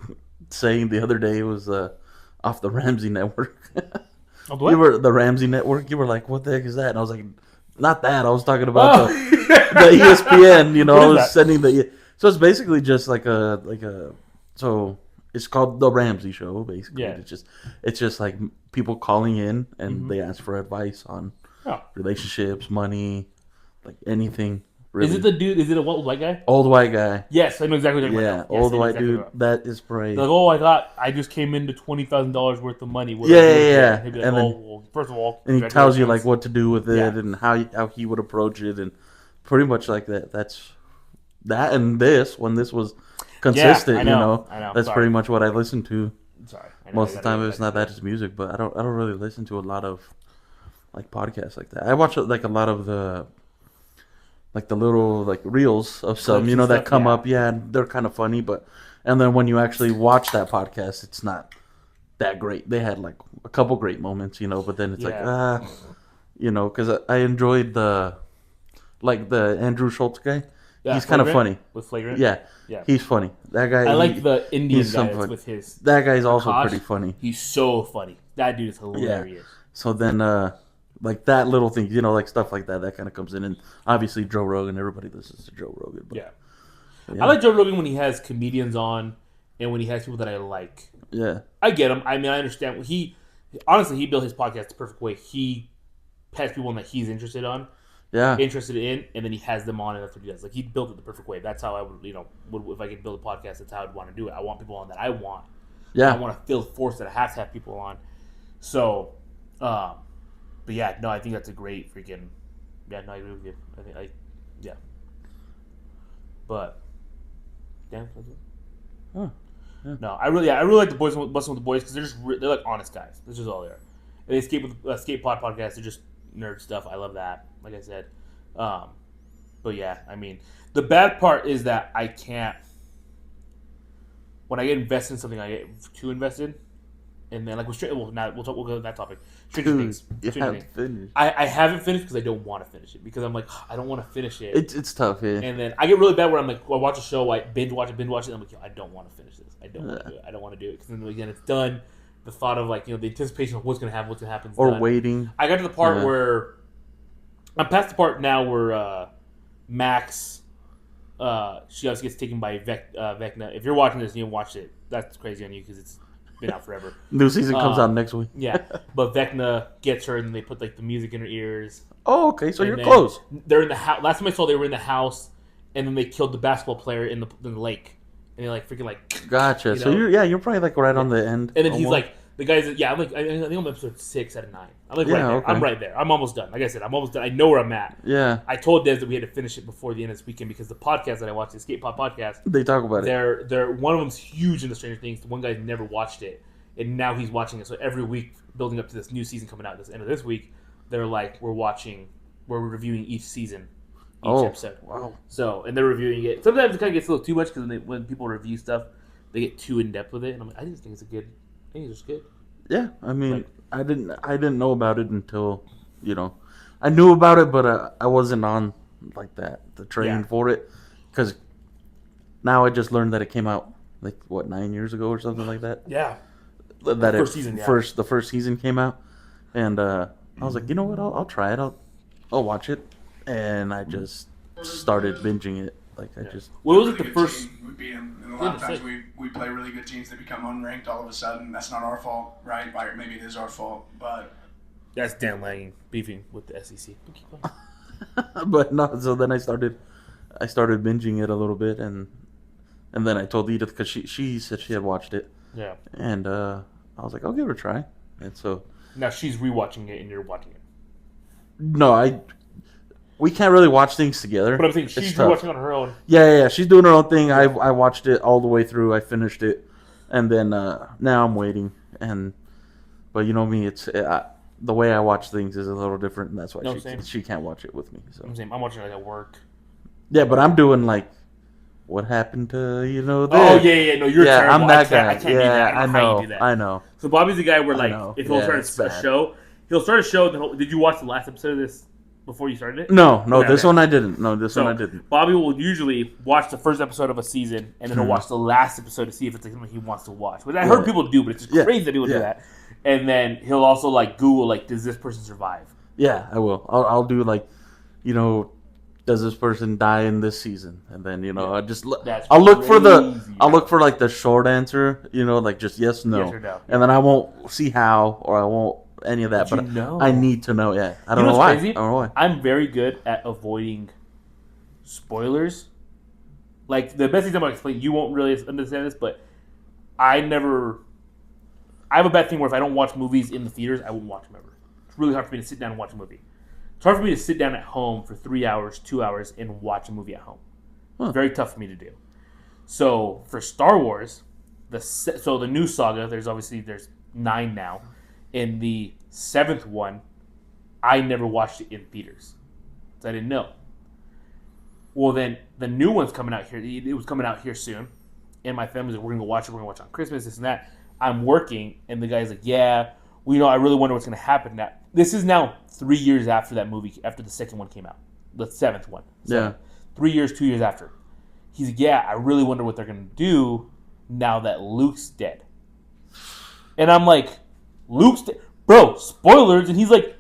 saying the other day. It was off the Ramsey Network. You were the Ramsey Network. You were like, "What the heck is that?" And I was like, "Not that." I was talking about the ESPN. You know, I was sending the. So it's basically just like a. So it's called the Ramsey Show. Basically, it's just like people calling in and they ask for advice on relationships, money, like anything. Really. Is it the dude? Is it an old white guy? Old white guy. Yes, I know exactly what you're talking about. Yes, old white dude. That is brave. Like, oh, I thought I just came into $20,000 worth of money. Yeah. He'd be like, well, first of all, and he tells you like what to do with it and how he would approach it, and pretty much like that. That's that and this when this was consistent. I know. That's pretty much what I listen to. Sorry, most of the time it's not that just music, but I don't really listen to a lot of like podcasts like that. I watch like a lot of the. Like the little like reels of some, that come up. Yeah, they're kind of funny, and then when you actually watch that podcast, it's not that great. They had like a couple great moments, but then it's because I enjoyed the Andrew Schultz guy. Yeah, he's kind of funny. With Flagrant? Yeah, he's funny. That guy. I like the Indian guy with his. That guy's also pretty funny. He's so funny. That dude is hilarious. Yeah. So then. Like that little thing, like stuff like that kind of comes in. And obviously Joe Rogan, everybody listens to Joe Rogan. But, yeah. I like Joe Rogan when he has comedians on and when he has people that I like. Yeah. I get him. I mean, I understand. He built his podcast the perfect way. He has people that he's interested in, and then he has them on, and that's what he does. Like, he built it the perfect way. That's how I would, if I could build a podcast, that's how I'd want to do it. I want people on that I want. Yeah. I want to feel forced that I have to have people on. So, but yeah, no, I think that's a great freaking. Yeah, no, I agree with you. Yeah. But, yeah, that's it. Huh. Yeah. No, I really like the boys busting with the boys because they're like honest guys. That's just all they are. And they skate pod podcast. They're just nerd stuff. I love that. Like I said, but yeah, I mean, the bad part is that I can't. When I get invested in something, I get too invested. And then, like, we'll go to that topic. Stranger Things. I haven't finished because I don't want to finish it. Because I'm like, I don't want to finish it. It's tough, yeah. And then I get really bad where I'm like, I watch a show, I binge watch it, and I'm like, I don't want to finish this. I don't want to do it. I don't want to do it. Because then, again, it's done. The thought of, like, the anticipation of what's going to happen. Or done. waiting. I got to the part where, I'm past the part now where Max, she obviously gets taken by Vecna. If you're watching this and you haven't watched it, that's crazy on you because it's been out forever. New season comes out next week. Yeah, but Vecna gets her, and then they put like the music in her ears. Oh, okay, so you're close. They're in the house. Last time I saw, they were in the house, and then they killed the basketball player in the lake, and they like freaking like. Gotcha. So you're probably like right on the end. And then he's like, the guy's I'm like, I think I'm episode 6 out of 9. I'm like right there. Okay. I'm right there. I'm almost done. Like I said, I'm almost done. I know where I'm at. Yeah. I told Des that we had to finish it before the end of this weekend because the podcast that I watch, the Skate Pod podcast, they talk about it. They're one of them's huge into Stranger Things. The one guy's never watched it. And now he's watching it. So every week, building up to this new season coming out at the end of this week, they're like, we're reviewing each season, each episode. Wow. So, and they're reviewing it. Sometimes it kind of gets a little too much because when people review stuff, they get too in depth with it. And I'm like, I just think it's good. I think it's just good. Yeah, I mean, I didn't know about it until, I knew about it, but I wasn't on like that, the train for it, because now I just learned that it came out 9 years ago or something like that. Yeah. That first season, the first season came out, and I was like, you know what, I'll try it, I'll watch it, and I just started binging it. I just. What was it the first? Would be in a lot of times we play really good teams that become unranked all of a sudden. That's not our fault, right? Or maybe it is our fault, but That's Dan Lanning beefing with the SEC. But no, so then I started binging it a little bit, and then I told Edith because she said she had watched it. Yeah. And I was like, I'll give it a try. And so now she's rewatching it and you're watching it. No, we can't really watch things together. But I'm saying she's rewatching on her own. Yeah. She's doing her own thing. I watched it all the way through. I finished it, and then now I'm waiting. But you know me, it's the way I watch things is a little different, and that's why she can't watch it with me. So I'm watching it at work. Yeah, but I'm doing what happened to this? Oh yeah. No, you're terrible. I'm that guy. I can't do that. I know. So Bobby's the guy where if he'll start a show, he'll start a show. Then did you watch the last episode of this before you started it? No, this one I didn't. No, this one I didn't. Bobby will usually watch the first episode of a season, and then he'll watch the last episode to see if it's something he wants to watch. Which I heard people do, but it's just crazy that people do that. And then he'll also Google does this person survive? Yeah, I will. I'll do does this person die in this season? And then I just I'll look for the short answer. Just yes, no, yes or no. And then I won't see how or I won't any of that. But I need to know. Yeah, I don't know why. Crazy? I don't know why. I'm very good at avoiding spoilers. The best example I can explain, you won't really understand this, but I have a bad thing where if I don't watch movies in the theaters, I won't watch them ever. It's really hard for me to sit down and watch a movie. It's hard for me to sit down at home for 3 hours, 2 hours, and watch a movie at home. Huh. It's very tough for me to do. So for Star Wars, the new saga, there's 9 now. In the 7th one, I never watched it in theaters. So I didn't know. Well, then the new one's coming out here. It was coming out here soon. And my family's like, we're going to go watch it. We're going to watch it on Christmas, this and that. I'm working, and the guy's like, yeah, I really wonder what's going to happen now. This is now 3 years after that movie, after the second one came out. The 7th one. Yeah. 3 years, 2 years after. He's like, yeah, I really wonder what they're going to do now that Luke's dead. And I'm like, Luke's dead? Bro, spoilers. And he's like,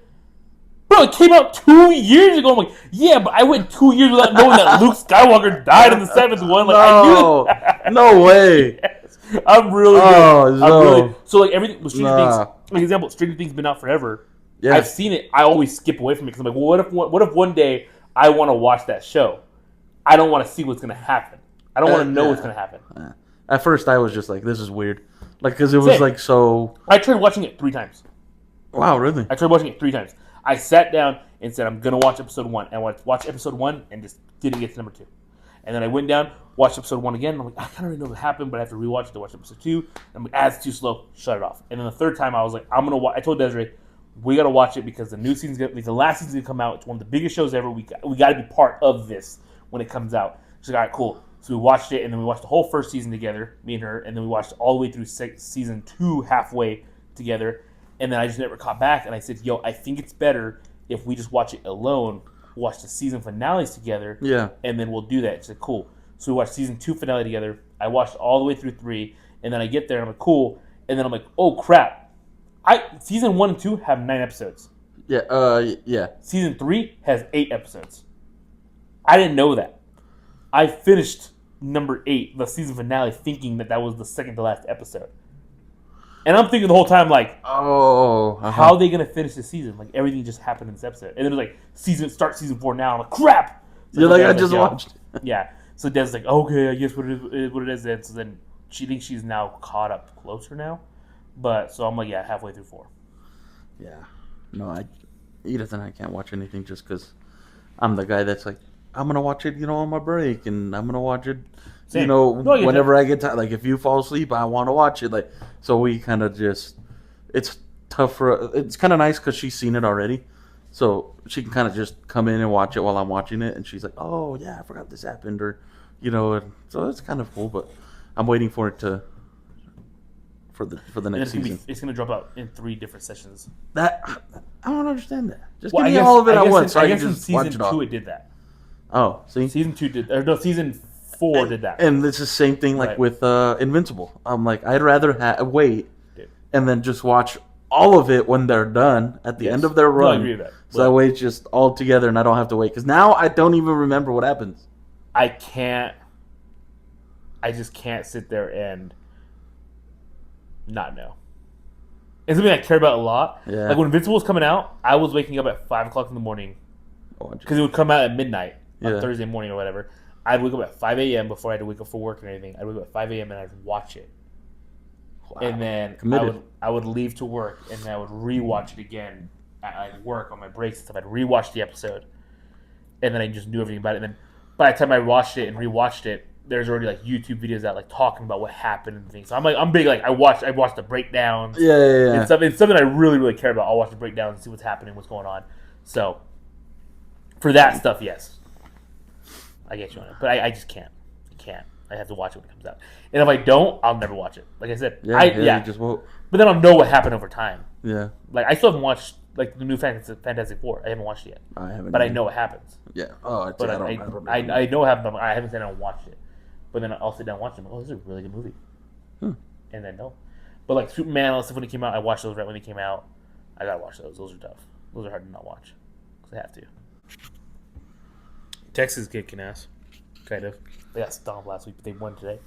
bro, it came out 2 years ago. I'm like, yeah, but I went 2 years without knowing that Luke Skywalker died in the 7th one. I knew that. No way. Yes. I'm really good. No. So everything with Stranger Things, example, Stranger Things been out forever. Yeah. I've seen it. I always skip away from it because I'm like, well, what if one day I want to watch that show? I don't want to see what's going to happen. I don't want to know what's going to happen. At first, I was just like, this is weird. Because it was so... I tried watching it 3 times. Wow, really? I tried watching it 3 times. I sat down and said, I'm going to watch episode 1. And I watched episode 1 and just didn't get to number 2. And then I went down, watched episode 1 again, and I'm like, I kind of know what happened, but I have to rewatch it to watch episode 2. And I'm like, it's too slow. Shut it off. And then the third time, I was like, I'm going to watch... I told Desiree, we got to watch it because the new season's going to... The last season's going to come out. It's one of the biggest shows ever. We got to be part of this when it comes out. She's like, all right, cool. So we watched it, and then we watched the whole first season together, me and her, and then we watched all the way through season 2 halfway together. And then I just never caught back, and I said, I think it's better if we just watch it alone, watch the season finales together, and then we'll do that. She said, cool. So we watched season 2 finale together. I watched all the way through 3, and then I get there, and I'm like, cool. And then I'm like, oh, crap. Season 1 and 2 have 9 episodes. Yeah. Season 3 has 8 episodes. I didn't know that. I finished number 8, the season finale, thinking that was the second to last episode. And I'm thinking the whole time, how are they going to finish this season? Everything just happened in this episode. And then it was start season 4 now. I'm like, crap! So you're like, I just watched. Yeah. So Des like, okay, I guess what it is then. So then she thinks she's now caught up closer now. So I'm like, yeah, halfway through 4. Yeah. No, Edith and I can't watch anything just because I'm the guy that's like, I'm going to watch it, on my break, and I'm going to watch it, Same. Whenever I get tired. If you fall asleep, I want to watch it. So we kind of just, it's tough it's kind of nice because she's seen it already, So she can kind of just come in and watch it while I'm watching it, and she's like, "Oh yeah, I forgot this happened," or and so it's kind of cool. But I'm waiting for it for the next season. It's gonna drop out in 3 different sessions. That I don't understand that. Just give me all of it at once, so I can just watch it all. Season 2 it did that. Oh, see, Season 2 did, or no, Season 4 did that. And it's the same thing like with Invincible. I'm like, I'd rather wait and then just watch all of it when they're done at the end of their run. No, I agree with that. So that way it's just all together and I don't have to wait. Because now I don't even remember what happens. I just can't sit there and not know. It's something I care about a lot. Yeah. Like when Invincible was coming out, I was waking up at 5 o'clock in the morning because it would come out at midnight on Thursday morning or whatever. I'd wake up at 5 a.m. before I had to wake up for work and everything. I'd wake up at 5 a.m. and I'd watch it. Wow. And then I would leave to work and then I would rewatch it again at work on my breaks and stuff. I'd rewatch the episode and then I just knew everything about it. And then by the time I watched it and rewatched it, there's already like YouTube videos out like talking about what happened and things. So I'm big like I watched the breakdowns. Yeah. And stuff. It's something I really, really care about. I'll watch the breakdowns and see what's happening, what's going on. So for that stuff, yes. I get you on it. But I just can't. I have to watch it when it comes out. And if I don't, I'll never watch it. Like I said. You just won't. But then I'll know what happened over time. Yeah. Like I still haven't watched like the new Fantastic Four. I haven't watched it yet. I haven't. But I know what happens. Yeah. Oh, but I know what happened, but I haven't sat down and watched it. But then I'll sit down and watch it. Oh, this is a really good movie. And then no. But like Superman and all stuff when it came out, I watched those right when they came out. I gotta watch those. Those are tough. Those are hard to not watch. Because I have to. Texas kicking ass. Kind of. They got stomped last week, but they won today.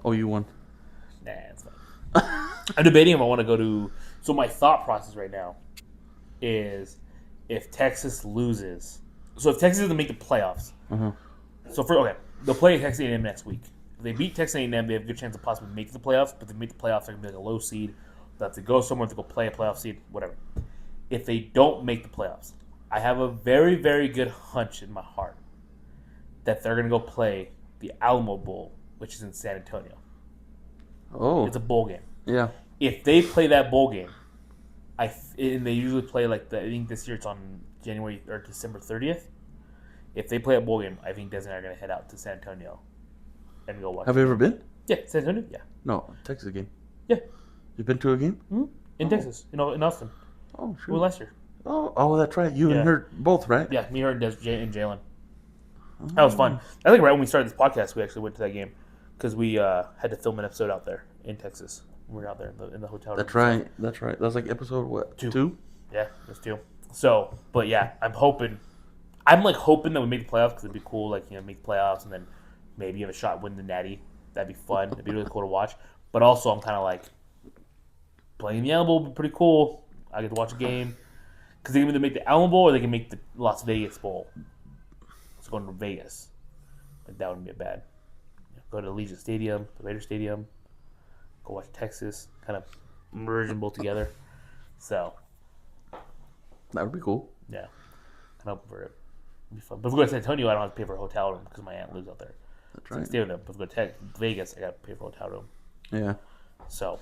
Oh, you won. Nah, it's fine. I'm debating if I want to go to... So my thought process right now is if Texas loses... So if Texas doesn't make the playoffs... So they'll play Texas A&M next week. If they beat Texas A&M, they have a good chance of possibly making the playoffs. But if they make the playoffs, they're going to be like a low seed. They'll have to go somewhere to go play a playoff seed, whatever. If they don't make the playoffs, I have a very, very good hunch in my heart that they're going to go play the Alamo Bowl, which is in San Antonio. Oh. It's a bowl game. Yeah. If they play that bowl game, and they usually play I think this year it's on January or December 30th. If they play a bowl game, I think Des and I are going to head out to San Antonio and go watch. Have you ever been? Yeah, San Antonio. Yeah. No, Texas game. Yeah. You've been to a game? Mm-hmm. In Texas, in Austin. Oh, sure. Well, last year. Oh, that's right. You and her both, right? Yeah, me, her, and Jalen. That was fun. I think right when we started this podcast, we actually went to that game because we had to film an episode out there in Texas. We were out there in the hotel room. That's right. That was like episode what? 2? Yeah, it was 2. So, but yeah, I'm hoping that we make the playoffs because it'd be cool. Like make the playoffs and then maybe have a shot win the Natty. That'd be fun. It'd be really cool to watch. But also, I'm kind of like playing the Alamo Bowl would be pretty cool. I get to watch a game because they can either make the Alamo Bowl or they can make the Las Vegas Bowl. It's going to Vegas. Like that wouldn't be bad. Go to Allegiant Stadium, the Raider Stadium. Go watch Texas. Kind of merge them both together. So that would be cool. Yeah, kind of for it. It'd be fun. But if we go to San Antonio, I don't have to pay for a hotel room because my aunt lives out there. That's so right. I stay with them. But if we go to Vegas, I got to pay for a hotel room. Yeah. So,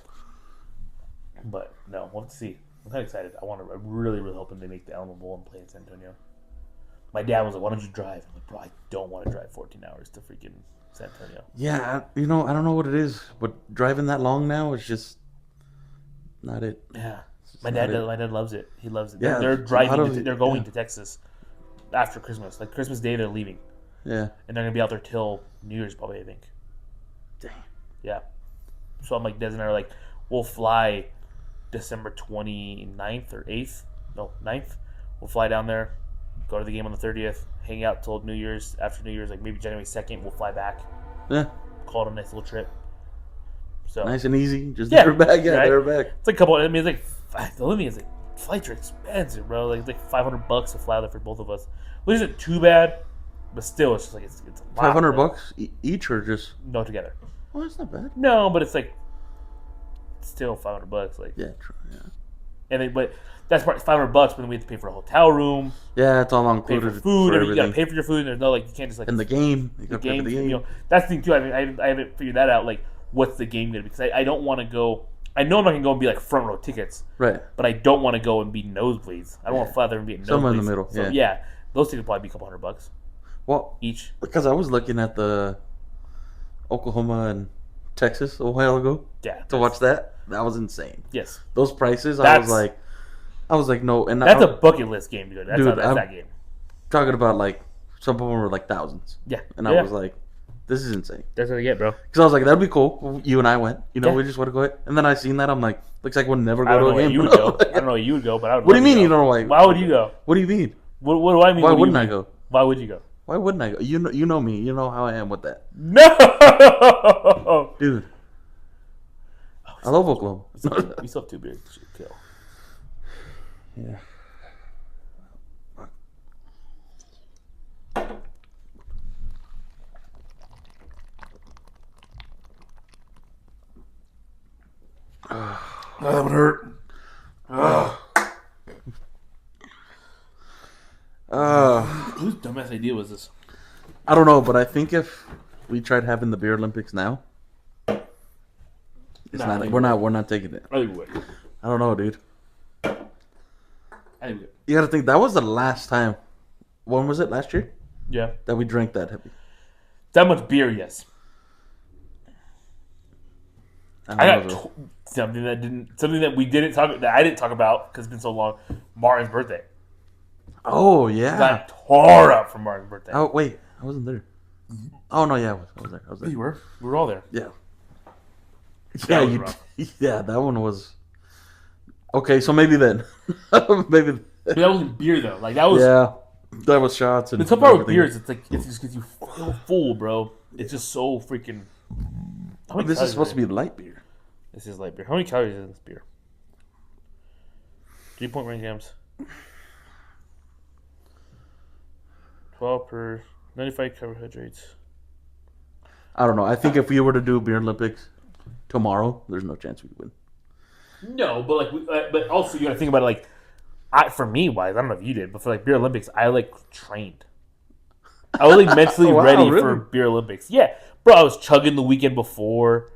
but no, we'll have to see. I'm kind of excited. I'm really, really hoping they make the Alamo Bowl and play in San Antonio. My dad was like, "Why don't you drive?" I'm like, "Bro, I don't want to drive 14 hours to freaking San Antonio." Yeah, I don't know what it is, but driving that long now is just not it. Yeah, my dad loves it. He loves it. Yeah, they're driving. They're going to Texas after Christmas. Like Christmas Day, they're leaving. Yeah, and they're gonna be out there till New Year's probably. I think. Dang. Yeah. So I'm like, Des and I are like, we'll fly December 29th or 8th. No, 9th. We'll fly down there, go to the game on the 30th, hang out till New Year's. After New Year's, like maybe January 2nd, we'll fly back. Yeah. Call it a nice little trip. So nice and easy. Just there back. Yeah, right? there back. It's like a couple. I mean, it's like the only thing is like flights are expensive, bro. Like it's like $500 to fly there for both of us, which isn't too bad, but still, it's just like it's a lot. $500 each or just no together. Oh, that's not bad. No, but it's like still $500. Like yeah, true. Yeah. And then, but that's part $500. But then we have to pay for a hotel room. Yeah, it's all included. Pay for food. You gotta pay for your food. And there's no like you can't just like in the game. The game. You know, that's the thing too. I mean, I haven't figured that out. Like, what's the game gonna be? Because I don't want to go I know I'm not gonna go and be like front row tickets, Right. but I don't want to go and be nosebleeds. I don't want to fly there and be at nosebleeds. Somewhere in the middle. So, yeah, those tickets probably be a couple $100 Well, each. because I was looking at the Oklahoma and Texas a while ago. Yeah. To watch that. That was insane. Yes. Those prices, I was like, no. And that's a bucket list game, dude. That's that game. Talking about like some of them were like thousands. Yeah. And I was like, this is insane. That's what I get, bro. Because I was like, that'd be cool. You and I went. Yeah. We just want to go ahead. And then I seen that. I'm like, looks like we'll never I go don't to know a where game. you would go. I don't know where you would go, but I would. What do you mean you don't know why? Why would you go? What do you mean? What do I mean? Why wouldn't I go? Why would you go? Why wouldn't I go? You know me. You know how I am with that. No, dude. I love Oklahoma. We still have 2 beers. Should kill. Yeah. That would hurt. Whose dumbass idea was this? I don't know, but I think if we tried having the Beer Olympics now, we're not taking it. I think we would. I don't know, dude. I think we would. You got to think that was the last time. When was it? Last year Yeah. that we drank that heavy. That much beer, yes. I got something that we didn't talk that I didn't talk about because it's been so long. Martin's birthday. Oh yeah. Got tore up for Martin's birthday. Oh wait, I wasn't there. Oh no, yeah, I was there. You were. We were all there. Yeah. That Yeah, was yeah, that one was. Okay, so maybe then. Maybe. But that wasn't beer though. Like that was. Yeah, that was shots and. The tough part with beer is it just gets you so full, bro. It's just so freaking. This is supposed to be light beer. This is light beer. How many calories is in this beer? 3.1 grams. 12 per 95 carbohydrates. I don't know. I think if we were to do Beer Olympics tomorrow, there's no chance we'd win. No, but but also you got to think about it. For me, I don't know if you did, but for like Beer Olympics, I trained. I was mentally ready for Beer Olympics. Yeah, bro, I was chugging the weekend before.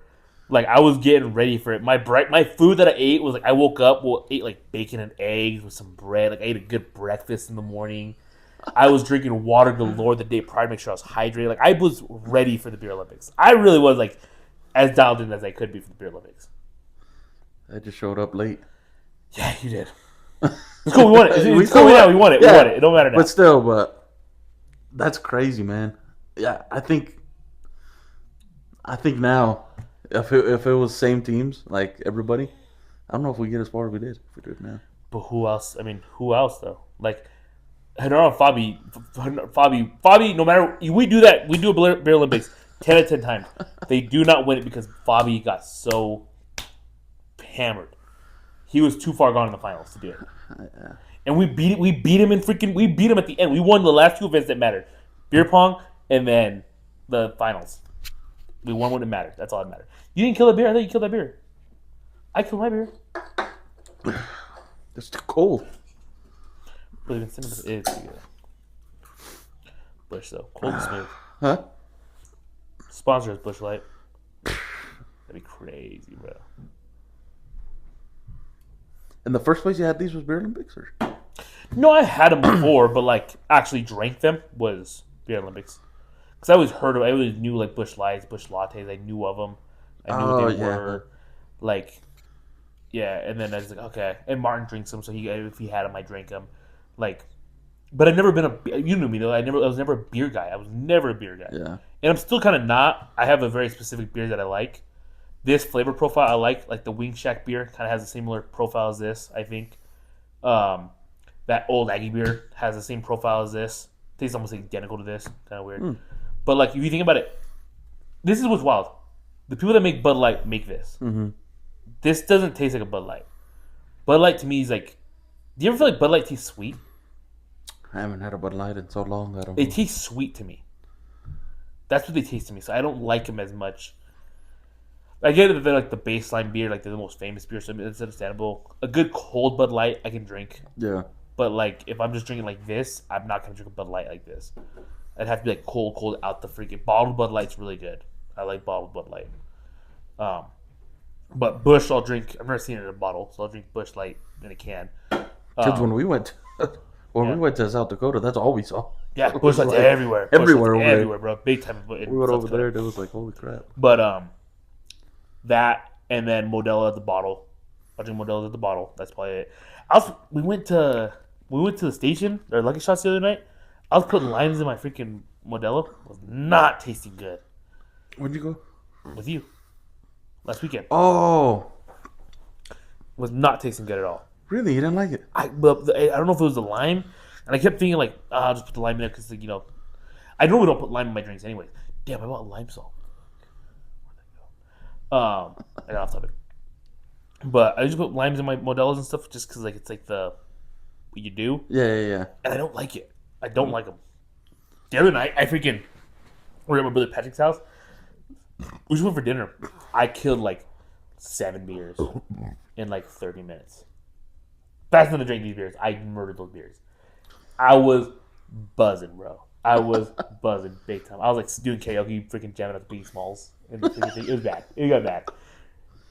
I was getting ready for it. My food that I ate was I woke up, ate bacon and eggs with some bread. I ate a good breakfast in the morning. I was drinking water galore the day prior to make sure I was hydrated. I was ready for the Beer Olympics. I really was as dialed in as I could be for the Beer Olympics. I just showed up late. Yeah, you did. It's cool. We won it. It's cool now. We won it. Yeah. We won it. It don't matter now. But still, that's crazy, man. Yeah, I think now, if it was same teams, everybody, I don't know if we get as far as we did if we do it now. But who else? I mean, who else though? Henaro and Fabi, no matter we do that, we do a Beer Olympics 10 out of 10 times. They do not win it because Fabi got so hammered. He was too far gone in the finals to do it. Yeah. And we beat him we beat him at the end. We won the last 2 events that mattered. Beer pong and then the finals. We won when it mattered. That's all that mattered. You didn't kill a beer. I thought you killed that beer. I killed my beer. It's too cold. But it's pretty good. Bush though. Cold and smooth. Huh? Sponsor is Bush Light. That'd be crazy, bro. In the first place you had these was Beer Olympics? Or? No, I had them before, but actually drank them was Beer Olympics. Because I always heard of, I always knew Bush Lights, Bush Lattes. I knew of them. I knew what they were. Yeah, and then I was okay. And Martin drinks them, so if he had them, I drank them. But I've never been you knew me though. I was never a beer guy. I was never a beer guy. Yeah. And I'm still kind of not. I have a very specific beer that I like. This flavor profile I like the Wing Shack beer kind of has a similar profile as this. I think that Old Aggie beer has the same profile as this. Tastes almost identical to this. Kind of weird. But if you think about it, this is what's wild. The people that make Bud Light make this. Mm-hmm. This doesn't taste like a Bud Light. Bud Light to me is do you ever feel like Bud Light tastes sweet? I haven't had a Bud Light in so long. I don't. They taste sweet to me. That's what they taste to me. So I don't like them as much. I get that they're the baseline beer, they're the most famous beer, so it's understandable. A good cold Bud Light I can drink. Yeah. But if I'm just drinking this, I'm not gonna drink a Bud Light like this. It'd have to be cold out the freaking bottled Bud Light's really good. I like bottled Bud Light. But Busch, I'll drink. I've never seen it in a bottle, so I'll drink Busch Light in a can. Because when we went to South Dakota, that's all we saw. Yeah, Busch Light's everywhere. Everywhere, bro. Big time. We went over there, and it was like, holy crap. But that and then Modelo at the bottle. I'll drink Modelo at the bottle. That's probably it. We went to the station, or Lucky Shots the other night. I was putting limes in my freaking Modelo. It was not tasting good. Where'd you go? With you. Last weekend. Oh. Was not tasting good at all. Really? You didn't like it? I don't know if it was the lime. And I kept thinking, like, I'll just put the lime in there because, you know, I normally don't put lime in my drinks anyway. Damn, I bought lime salt. Where'd that go? I got off topic. But I just put limes in my Modelos and stuff just because, like, it's like what you do. Yeah. And I don't like it. I don't like them. The other night, we were at my brother Patrick's house. We just went for dinner. I killed, like, 7 beers in, like, 30 minutes. Fast enough to drink these beers. I murdered those beers. I was buzzing, bro. I was buzzing big time. I was, like, doing karaoke, freaking jamming up the Biggie Smalls. And the freaking thing. It was bad. It got bad.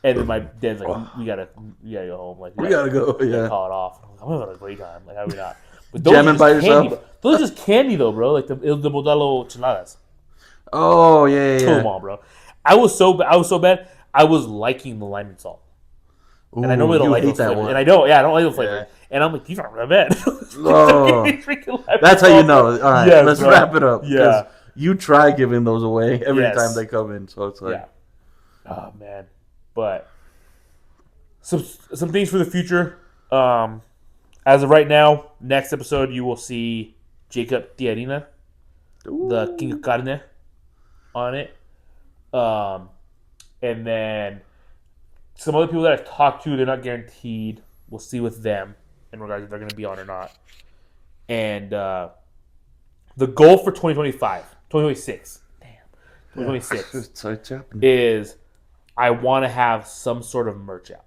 And then my dad's like, we gotta go home. Like, we gotta go, yeah. Call it off. I'm having a great time. Like, how are we not? But jamming by yourself? Those are just candy, though, bro. Like, the Modelo Cheladas. Oh, yeah. Come on, bro. I was so bad. I was liking the lime and salt. Ooh, and I normally don't like those flavors. One. And I don't like those flavors. Yeah. And I'm like, these aren't that bad. Oh. That's how you know. All right, yes, let's wrap it up. Yeah. You try giving those away every time they come in. So it's like. Yeah. Oh, man. But some things for the future. As of right now, next episode, you will see Jacob Tiarina, the King of Carne, on it. And then some other people that I've talked to, they're not guaranteed. We'll see with them in regards if they're going to be on or not. And the goal for 2026 is I want to have some sort of merch out.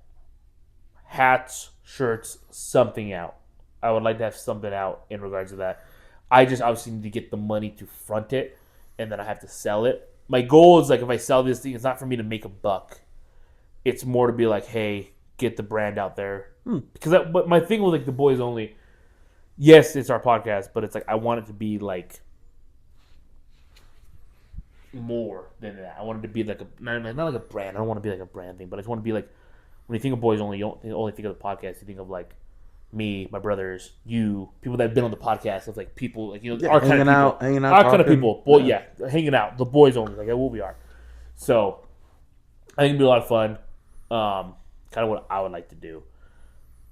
Hats, shirts, something out. I would like to have something out in regards to that. I just obviously need to get the money to front it, and then I have to sell it. My goal is, like, if I sell this thing, it's not for me to make a buck. It's more to be like, hey, get the brand out there. Because but my thing with, like, the Boys Only, yes, it's our podcast, but it's like I want it to be like more than that. I want it to be like not like a brand. I don't want to be like a brand thing, but I just want to be like, when you think of Boys Only, you don't only think of the podcast. You think of, like, me, my brothers, you, people that have been on the podcast. It's like people, like, you know, our kind of people, hanging out, our kind of people. Boy, hanging out. The Boys Only, like, what we are. So I think it'll be a lot of fun. Kind of what I would like to do.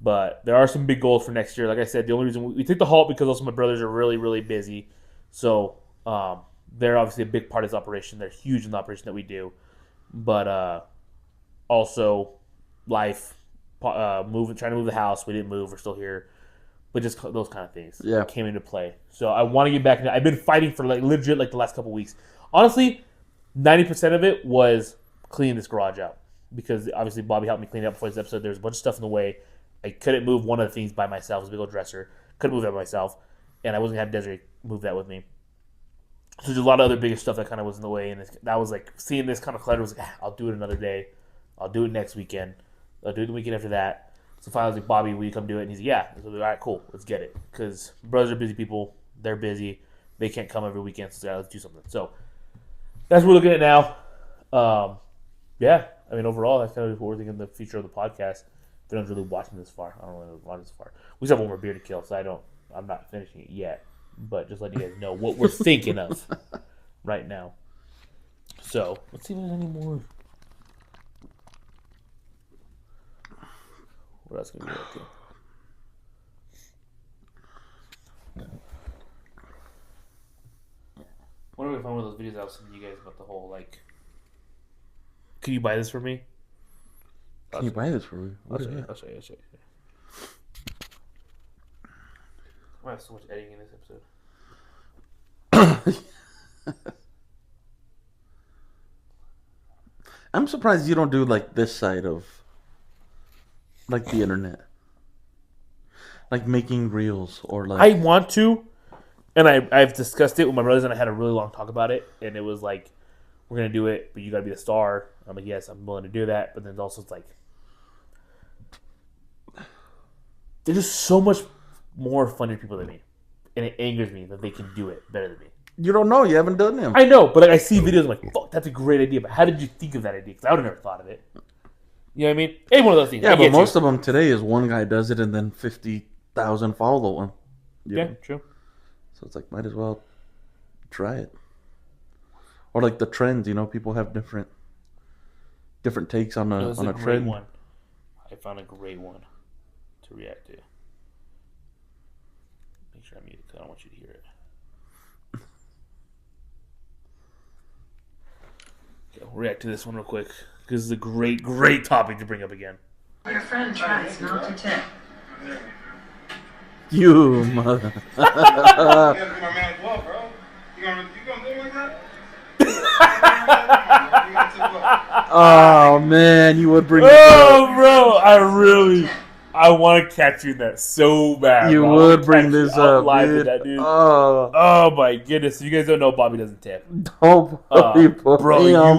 But there are some big goals for next year. Like I said, the only reason we took the halt because also my brothers are really, really busy. So they're obviously a big part of this operation. They're huge in the operation that we do. But also life, trying to move the house. We didn't move. We're still here. But just those kind of things came into play. So I want to get back into it. I've been fighting for, like, legit, like, the last couple weeks. Honestly, 90% of it was cleaning this garage out. Because obviously Bobby helped me clean it up before this episode. There was a bunch of stuff in the way. I couldn't move one of the things by myself. It was a big old dresser. Couldn't move that by myself. And I wasn't going to have Desiree move that with me. So there's a lot of other bigger stuff that kind of was in the way. And that was like, seeing this kind of clutter was like, I'll do it another day. I'll do it next weekend. I'll do it the weekend after that. So finally I was like, Bobby, will you come do it? And he's like, yeah. So I was like, all right, cool. Let's get it. Because brothers are busy people. They're busy. They can't come every weekend. So let's do something. So that's what we're looking at now. Yeah. I mean, overall, that's kind of what we're thinking of the future of the podcast. If anyone's really watching this far, I don't really watch this far. We still have one more beer to kill, so I'm not finishing it yet. But just letting you guys know what we're thinking of right now. So let's see if there's any more. What else can we do right there? When are we find one of those videos I was sending you guys about the whole, like, can you buy this for me? Can you buy this for me? I'll show you. I have so much editing in this episode. I'm surprised you don't do, like, this side of, like, the internet. Like making reels or, like... I want to, and I've discussed it with my brothers, and I had a really long talk about it, and it was like, we're gonna do it, but you gotta be the star. I'm like, yes, I'm willing to do that. But then also it's like, they're just so much more funny people than me, and it angers me that they can do it better than me. You don't know. You haven't done them. I know, but like I see videos, I'm like, fuck, that's a great idea. But how did you think of that idea? Because I would have never thought of it. You know what I mean? Any one of those things. Yeah, but most of them today is one guy does it and then 50,000 follow one. Yeah, true. So it's like, might as well try it. Or like the trends, people have different takes on a trend. One. I found a great one to react to. Make sure I mute it because I don't want you to hear it. Okay, we'll react to this one real quick because this is a great topic to bring up again. Your friend tries not to tip. You mother. You gotta be my man as well, bro. You gonna do it like that? Oh man, you would bring. Oh, bro, I want to catch you in that so bad. You would bring this up, dude. dude. Oh my goodness! You guys don't know Bobby doesn't tip. Don't bro, you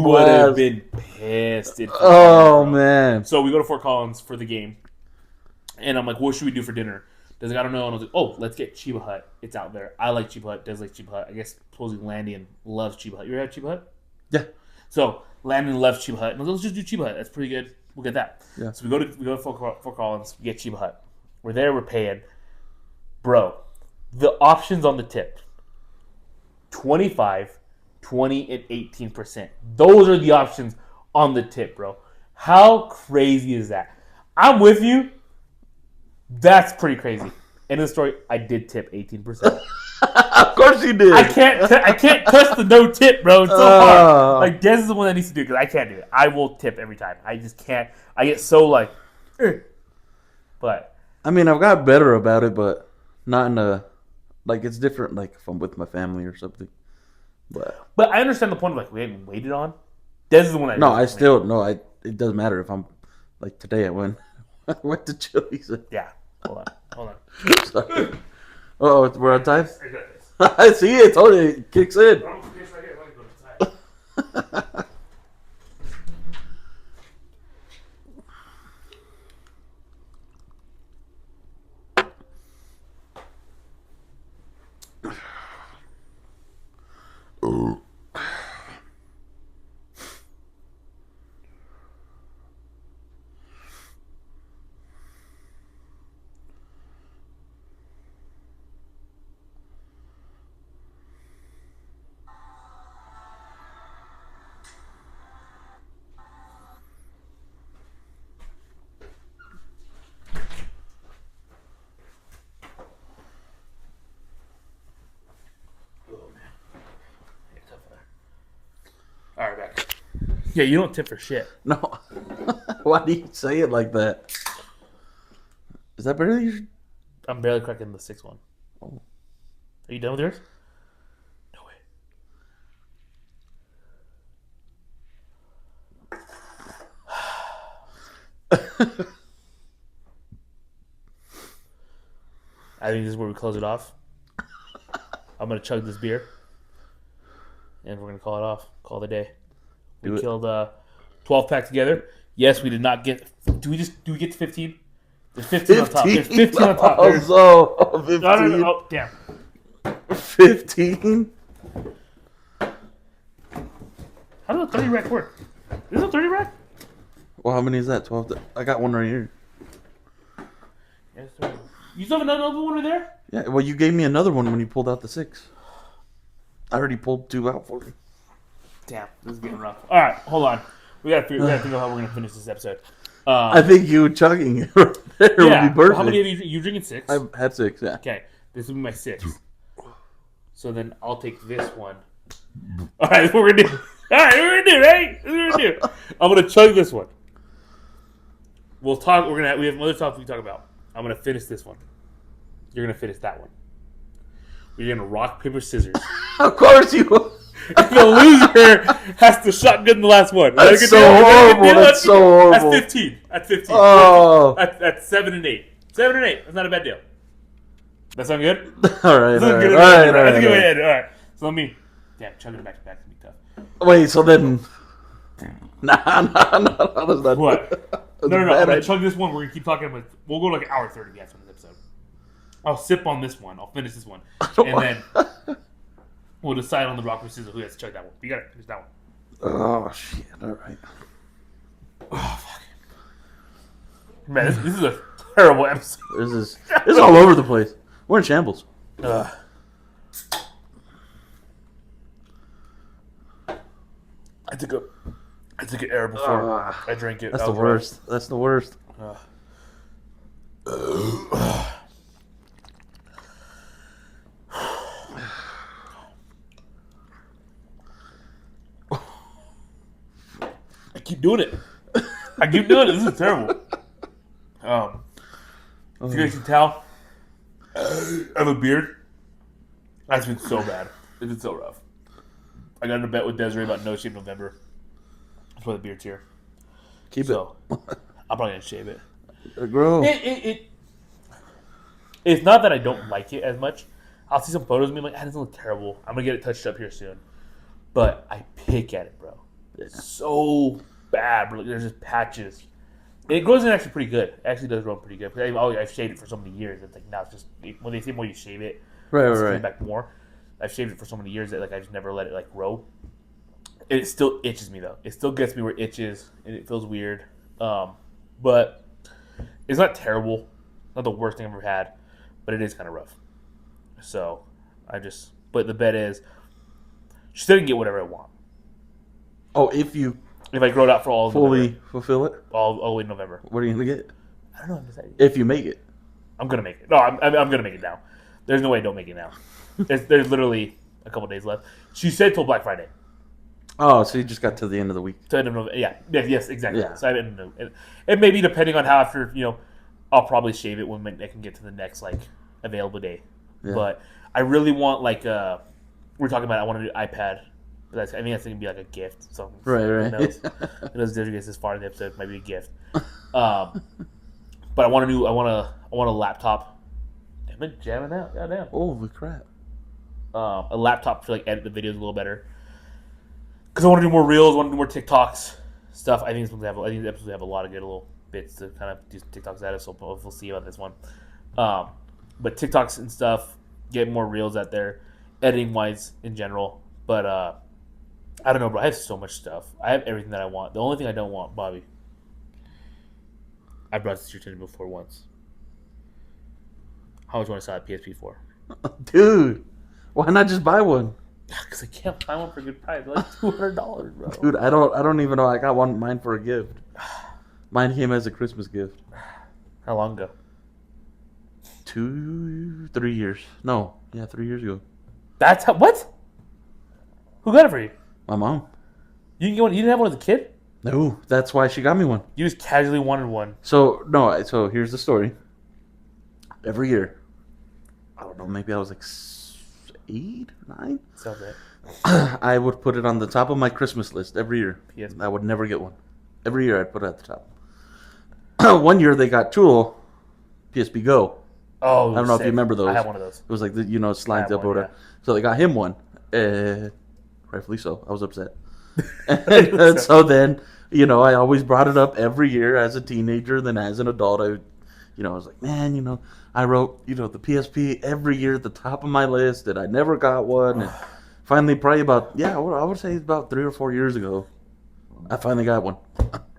would have been pissed. Oh man! So we go to Fort Collins for the game, and I'm like, "What should we do for dinner?" Does I don't know, and I was like, "Oh, let's get Chiba Hut. It's out there. I like Chiba Hut. Des likes Chiba Hut. I guess supposedly Landian loves Chiba Hut. You ever had Chiba Hut? Yeah. So Landon loves Chiba Hut, and I was like, let's just do Chiba Hut. That's pretty good. We'll get that. Yeah. So we go to Fort Collins. We get Chiba Hut. We're there. We're paying. Bro, the options on the tip: 25, 20, and 18%. Those are the options on the tip, bro. How crazy is that? I'm with you. That's pretty crazy. End of the story. I did tip 18%. Of course you did. I can't touch the no tip, bro. It's so hard. Like Des is the one that needs to do it because I can't do it. I will tip every time. I just can't. I get so like, but I mean, I've got better about it, but not in a like it's different. Like if I'm with my family or something. But I understand the point of like we haven't waited on. Des is the one that. No, I still no. It doesn't matter if I'm like today. I went to Chili's. Yeah. Hold on. Sorry. Oh, we're on time? I see it. Told you it kicks in. All right, back. Yeah, you don't tip for shit. No. Why do you say it like that? Is that better than you? I'm barely cracking the 6th one. Oh. Are you done with yours? No way. I think this is where we close it off. I'm going to chug this beer. And we're going to call it off. Call the day. We killed 12 pack together. Yes, we did not get... Do we get to 15? There's 15 on top. There's 15 on top. Oh, 15. No. Oh, damn. 15? How does a 30 rack work? Is it a 30 rack? Well, how many is that? 12? I got one right here. Yes, you still have another one right there? Yeah, well, you gave me another one when you pulled out the 6. I already pulled 2 out for you. Damn, this is getting rough. All right, hold on. We gotta figure out how we're gonna finish this episode. I think you chugging it right there would be perfect. How many of you drinking 6? I've had 6, yeah. Okay, this will be my 6th. So then I'll take this one. All right, that's what we're gonna do. All right, we're gonna do, right? That's what we're gonna do. I'm gonna chug this one. We'll talk. We have other topics we can talk about. I'm gonna finish this one. You're gonna finish that one. We're gonna rock paper scissors. Of course you will. And the loser has to shotgun the last one. That's so horrible. That's so horrible. That's 15. That's 15. Oh. That's 7 and 8. 7 and 8. That's not a bad deal. That sound good? All right. All right. All right. So let me. Damn, chugging it back to back is gonna be tough. Wait, so then... Nah, that's not... What? No. I'm gonna chug this one. We're gonna keep talking about. We'll go like an hour 30 guys on this episode. I'll sip on this one. I'll finish this one, and then we'll decide on the rock paper scissors who has to chug that one. You gotta finish that one. Oh shit! All right. Oh fuck. Man, this is a terrible episode. This is all over the place. We're in shambles. I took an air before I drank it. That's the worst. That's the worst. I keep doing it. This is terrible. If you guys can tell, I have a beard. That's been so bad. It's been so rough. I got in a bet with Desiree about no shave November. That's why the beard's here. Keep it. I'm probably gonna shave it. Grow. It's not that I don't like it as much. I'll see some photos of me. I'm like, that doesn't look terrible. I'm gonna get it touched up here soon. But I pick at it, bro. It's so bad, bro. There's just patches. It grows in actually pretty good. It actually does grow pretty good. I've shaved it for so many years. It's like now it's just when they say more you shave it, it's coming back more. I've shaved it for so many years that like I just never let it like grow. It still itches me though. It still gets me where it itches and it feels weird. But it's not terrible. Not the worst thing I've ever had, but it is kind of rough. So but the bet is she said I can get whatever I want. Oh, if I grow it out for all of fully November, fulfill it, all the way in November. what are you gonna get? I don't know. I'm deciding. If you make it, I'm gonna make it. No, I'm gonna make it now. There's no way I don't make it now. There's literally a couple days left. She said till Black Friday. oh, so you just got to the end of the week. To end of November. Yes, exactly. Yeah. So I didn't know. It may be depending on how after I'll probably shave it when I can get to the next like available day. Yeah. But I really want like we're talking about. I want to do iPad. But that's gonna be like a gift. So Right. Who knows? Who knows? If this far in the episode, it might be a gift. But I want a laptop. Damn it, jamming out. Goddamn. Holy crap! A laptop to like edit the videos a little better. Because I want to do more reels, want to do more TikToks stuff. I think the episodes have a lot of good little bits to kind of do some TikToks out of. So we'll see about this one. But TikToks and stuff, get more reels out there, editing wise in general. But I don't know, bro. I have so much stuff. I have everything that I want. The only thing I don't want, Bobby. I brought this to your attention before once. How much do you want to sell that PSP for? Dude, why not just buy one? Because I can't find one for a good price. They're like $200, bro. Dude, I don't even know. I got mine for a gift. Mine came as a Christmas gift. How long ago? 3 years. No, yeah, 3 years ago. That's how. What? Who got it for you? My mom. You didn't get one. You didn't have one as a kid. No, that's why she got me one. You just casually wanted one. So here's the story. Every year, I don't know, maybe I was like 8 or 9. Sounds right. I would put it on the top of my Christmas list every year. Yes. I would never get one. Every year I'd put it at the top. One year they got Tool PSP Go. Oh, I don't know if you remember those. I have one of those. It was like the slides up one, over. yeah. So they got him one. Rightfully so. I was upset. And so then, I always brought it up every year as a teenager. Then as an adult, I was like, man, I wrote, the PSP every year at the top of my list, and I never got one. And finally, probably I would say about 3 or 4 years ago, I finally got one.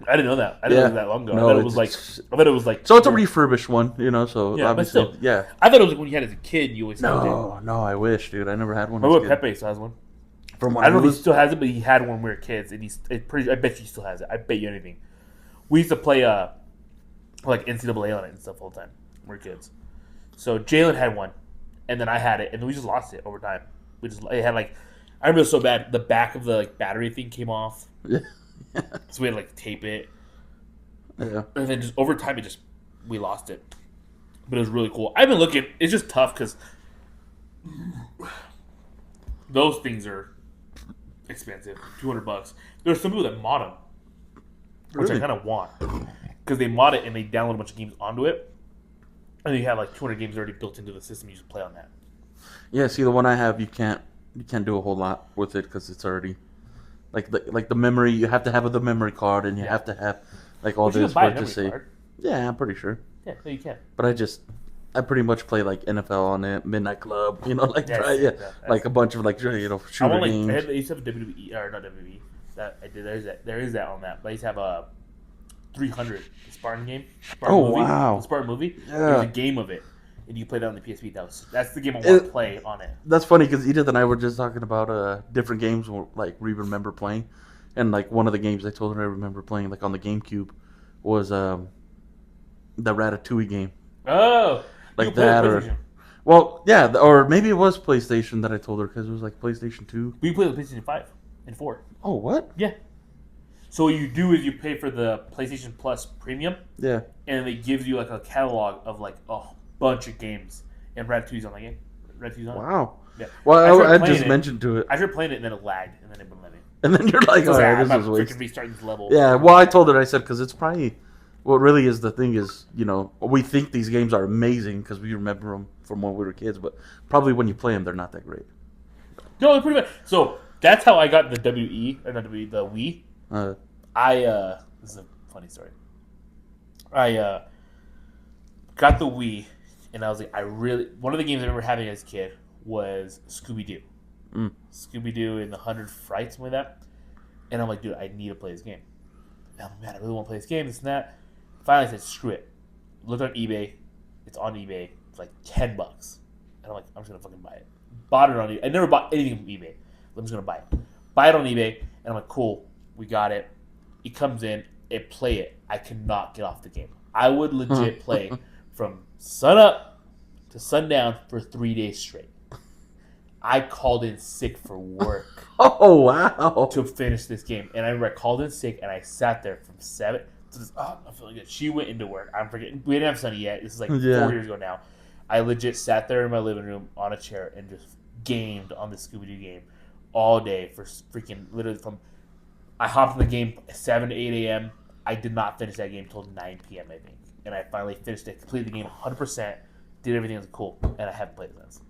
I didn't know that. I didn't know it was that long ago. No, I thought it was like. So it's a refurbished one, so yeah, obviously, but still, yeah. I thought it was like when you had it as a kid, you always had it. No, I wish, dude. I never had one. My boy Pepe still has one. From I don't know if he still has it, but he had one when we were kids, and I bet he still has it. I bet you anything. We used to play like NCAA on it and stuff all the time when we were kids. So Jalen had one, and then I had it, and we just lost it over time. It had like, I remember it was so bad. The back of the like battery thing came off, so we had to like tape it. Yeah. And then just over time, we lost it. But it was really cool. I've been looking. It's just tough because those things are expensive. $200. There's some people that mod them, which Really? I kind of want because they mod it and they download a bunch of games onto it, and you have like 200 games already built into the system. You just play on that. Yeah, see, the one I have, you can't do a whole lot with it because it's already like the memory. You have to have the memory card, and you have to have like all But you this can buy a for it to memory say. card. Yeah, I'm pretty sure. Yeah, no, you can. But I pretty much play like NFL on it, Midnight Club, like That's like a bunch of like I shooter want games. I used to have a WWE or not WWE. That I did. There is that on that. But I used to have a 300 the Spartan game. Spartan Oh, movie, wow. The Spartan movie. Yeah. There's a game of it, and you play that on the PSP. That's the game I want to play on it. That's funny because Edith and I were just talking about different games like we remember playing, and like one of the games I told her I remember playing like on the GameCube was the Ratatouille game. Oh, Like that or or maybe it was PlayStation that I told her because it was like PlayStation 2. We play the PlayStation 5 and 4. Oh, what? Yeah. So what you do is you pay for the PlayStation Plus Premium, Yeah. and it gives you like a catalog of like a bunch of games, and Ratatouille's on the game. Ratatouille's on it. Wow. Yeah. Well, I tried just playing mentioned to it. I tried playing it, and then it lagged, and then it wouldn't let me. And then you're like, So I was all like, right, I'm this not is freaking waste. restarting this level. Yeah, well, I told her, I said, because it's probably, what really is the thing is, we think these games are amazing because we remember them from when we were kids, but probably when you play them, they're not that great. No, they're pretty much. So that's how I got the the Wii. This is a funny story. I got the Wii, and I was like, one of the games I remember having as a kid was Scooby Doo. Scooby Doo and the 100 Frights, something like that. And I'm like, dude, I need to play this game. And I'm like, man, I really want to play this game, this and that. Finally, I said, screw it. Looked on eBay. It's on eBay. It's like $10. And I'm like, I'm just going to fucking buy it. Bought it on eBay. I never bought anything from eBay. I'm just going to buy it. Buy it on eBay. And I'm like, cool. We got it. It comes in. Play it. I cannot get off the game. I would legit play from sun up to sundown for 3 days straight. I called in sick for work. Oh, wow. To finish this game. And I remember I called in sick, and I sat there from 7 to this, I'm feeling good. She went into work. I'm forgetting. We didn't have Sunny yet. This is like 4 years ago now. I legit sat there in my living room on a chair and just gamed on the Scooby-Doo game all day for freaking literally from... I hopped in the game 7 to 8 a.m. I did not finish that game until 9 p.m., I think. And I finally finished it, completed the game 100%, did everything that was cool, and I haven't played it since.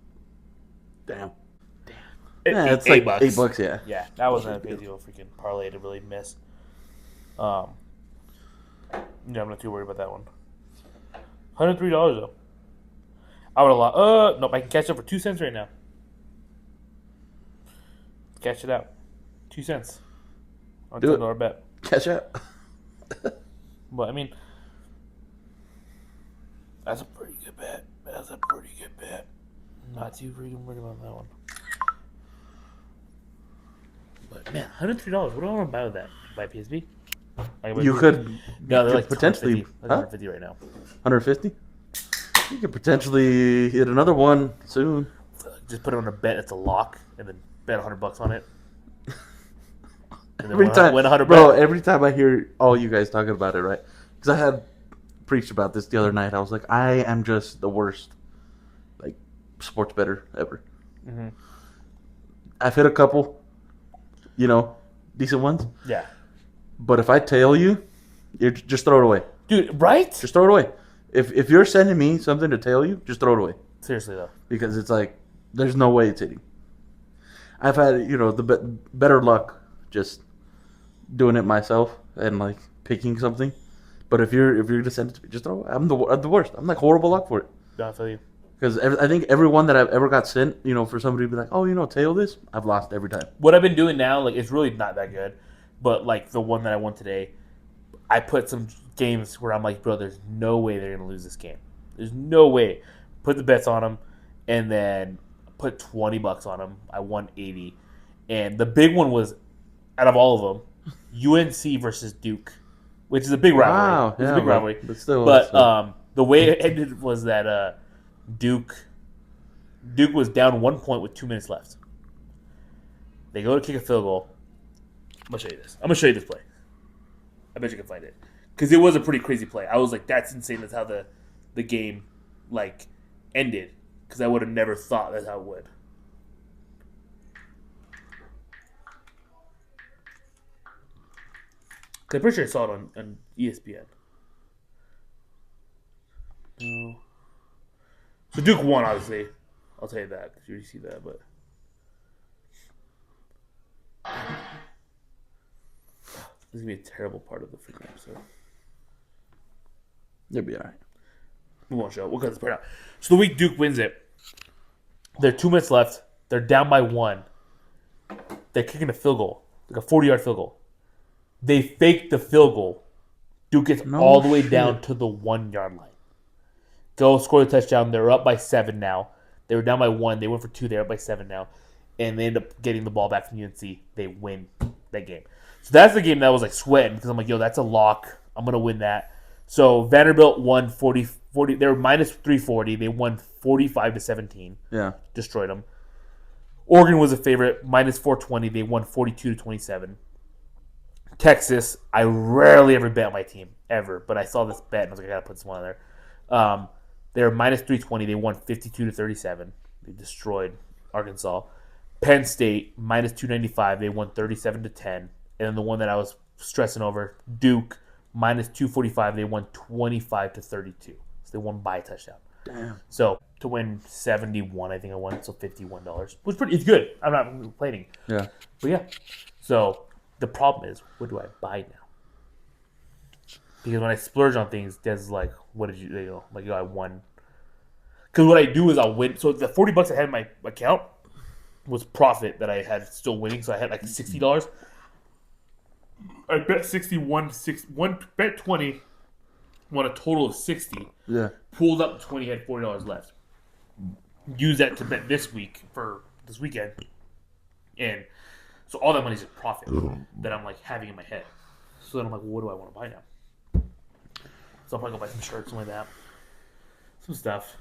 Damn. Yeah, it's like $8, yeah. Yeah, that wasn't a big deal. Freaking parlay to really miss. Yeah, I'm not too worried about that one. $103 though. I would have lost. Nope, I can catch up for 2 cents right now. Catch it out. 2 cents. On Do $10 bet. Catch up. But I mean, that's a pretty good bet. Not too freaking worried about that one. But man, $103. What do I want to buy with that? Buy PSP? You could. No, they're like potentially. 150 right now. 150. You could potentially hit another one soon. Just put it on a bet. It's a lock, and then bet $100 on it. And then Every time, win 100 bro. back. Every time I hear all you guys talking about it, right? Because I had preached about this the other night. I was like, I am just the worst, like, sports bettor ever. Mm-hmm. I've hit a couple, decent ones. Yeah. But if I tail you, you just throw it away. Dude, right? Just throw it away. If you're sending me something to tail you, just throw it away. Seriously, though. Because it's like, there's no way it's hitting. I've had, the better luck just doing it myself and, like, picking something. But if you're going to send it to me, just throw it away. I'm the worst. I'm, like, horrible luck for it. No, I feel you. Because I think every one that I've ever got sent, for somebody to be like, oh, tail this, I've lost every time. What I've been doing now, like, it's really not that good. But, like, the one that I won today, I put some games where I'm like, bro, there's no way they're going to lose this game. There's no way. Put the bets on them, and then put $20 on them. I won 80. And the big one was, out of all of them, UNC versus Duke, which is a big rivalry. Wow. It's a big rivalry. But still. The way it ended was that Duke was down 1 point with 2 minutes left. They go to kick a field goal. I'm going to show you this. I'm going to show you this play. I bet you can find it. Because it was a pretty crazy play. I was like, that's insane. That's how the game, like, ended. Because I would have never thought that's how it would. I'm pretty sure I saw it on ESPN. No. So Duke won, obviously. I'll tell you that. Because you already see that, but... This is going to be a terrible part of the freaking episode. You'll be all right. We won't show it. We'll cut this part out. So the week Duke wins it. There are 2 minutes left. They're down by 1. They're kicking a field goal, like a 40-yard field goal. They fake the field goal. Duke gets all the way down to the 1-yard line. Go score the touchdown. They're up by 7 now. They were down by 1. They went for 2. They're up by 7 now. And they end up getting the ball back from UNC. They win that game. So that's the game that I was like sweating because I'm like, yo, that's a lock. I'm going to win that. So Vanderbilt won 40. They were minus 340. They won 45-17. Yeah. Destroyed them. Oregon was a favorite, minus 420. They won 42-27. Texas, I rarely ever bet on my team, ever. But I saw this bet, and I was like, I got to put some on there. They were minus 320. They won 52-37. They destroyed Arkansas. Penn State, minus 295. They won 37-10. And then the one that I was stressing over, Duke, minus 245. They won 25-32. So they won by a touchdown. Damn. So to win 71, I think I won, so $51. Which it's good. I'm not complaining. Yeah. But yeah. So the problem is, what do I buy now? Because when I splurge on things, Des is like, what did you do? Like, yo, I won. Because what I do is I'll win. So the $40 I had in my account was profit that I had still winning. So I had like $60. I bet 61, bet 20, won a total of 60. Yeah. Pulled up 20, had $40 left. Use that to bet this week for this weekend. And so all that money's just profit that I'm like having in my head. So then I'm like, well, what do I want to buy now? So I'll probably go buy some shirts, something like that. Some stuff.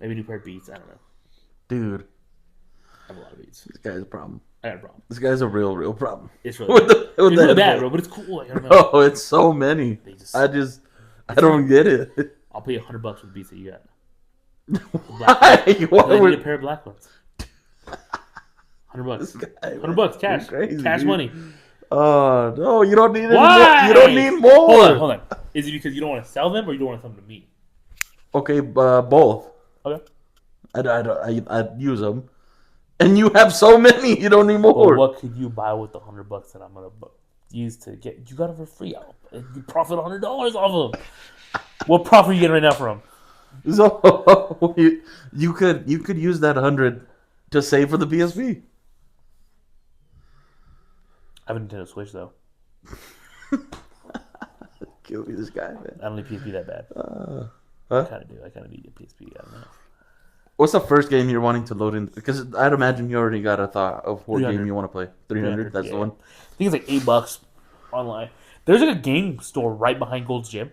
Maybe a new pair of Beats. I don't know. Dude. I have a lot of Beats. This guy's a problem. I got a problem. This guy's a real problem. It's really bad. It's really bad, bro, but it's cool. Like, I don't know. Oh, it's so many. I don't get it. I'll pay $100 for the Beats that you got. Why would... a pair of black ones. $100. $100 cash. Crazy, cash dude. money. Oh no, you don't need any Why? more. You don't need more. Hold on. Is it because you don't want to sell them or you don't want to sell them to me? Okay, both. Okay. I'd use them. And you have so many, you don't need more. Well, what could you buy with the $100 that I'm gonna use to get? You got them for free. You profit $100 off them. What profit are you getting right now from them? So you could use that 100 to save for the PSP. I have a Nintendo Switch though. Kill me, this guy, man. I don't need PSP that bad. Huh? I kind of do. I kind of need a PSP. I don't know. What's the first game you're wanting to load in? Because I'd imagine you already got a thought of what 300. game you want to play. 300, that's yeah. the one. I think it's like $8 online. There's like a game store right behind Gold's Gym.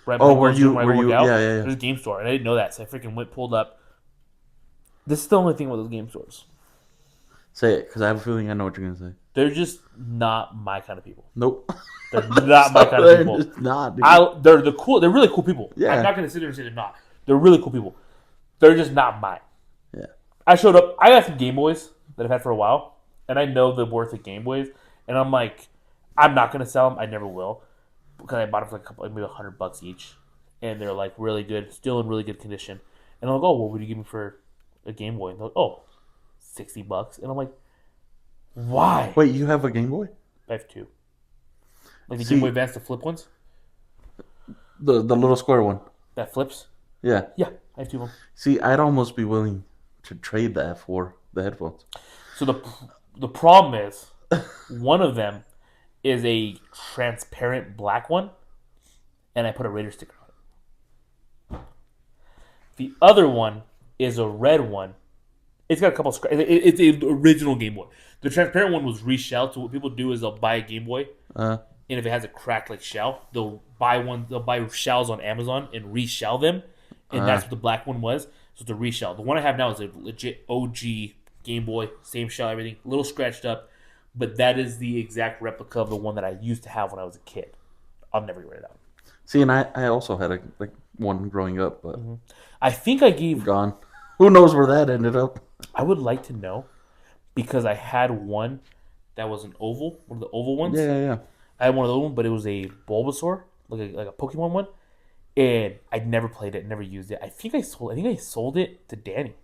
Right behind Gold's Gym where I work out. Yeah. There's a game store, and I didn't know that, so I freaking pulled up. This is the only thing with those game stores. Say it, because I have a feeling I know what you're going to say. They're just not my kind of people. Nope. They're not my kind of people. They're just not, dude. They're really cool people. Yeah. I'm not going to sit there and say they're not. They're really cool people. They're just not mine. Yeah. I showed up. I got some Game Boys that I've had for a while, and I know the worth of Game Boys. And I'm like, I'm not going to sell them. I never will, because I bought them for like maybe $100 each, and they're like really good, still in really good condition. And I'm like, oh, what would you give me for a Game Boy? And they're like, oh, $60. And I'm like, why? Wait, you have a Game Boy? I have two. Like the Game Boy Advance, the flip ones. The little square one. That flips. Yeah. Yeah, I have two of them. See, I'd almost be willing to trade that for the headphones. So the problem is, one of them is a transparent black one, and I put a Raider sticker on it. The other one is a red one. It's got a couple scratches. It's the original Game Boy. The transparent one was reshelled. So what people do is they'll buy a Game Boy, and if it has a cracked like shell, they'll buy shells on Amazon and reshell them, and that's what the black one was. So it's a reshell. The one I have now is a legit OG Game Boy, same shell, everything, a little scratched up, but that is the exact replica of the one that I used to have when I was a kid. I'll never get rid of that one. See, and I also had one growing up, but I think I gave gone. Who knows where that ended up? I would like to know, because I had one that was an oval, one of the oval ones. Yeah. I had one of those ones, but it was a Bulbasaur, like a Pokemon one, and I'd never played it, never used it. I think I sold it to Danny.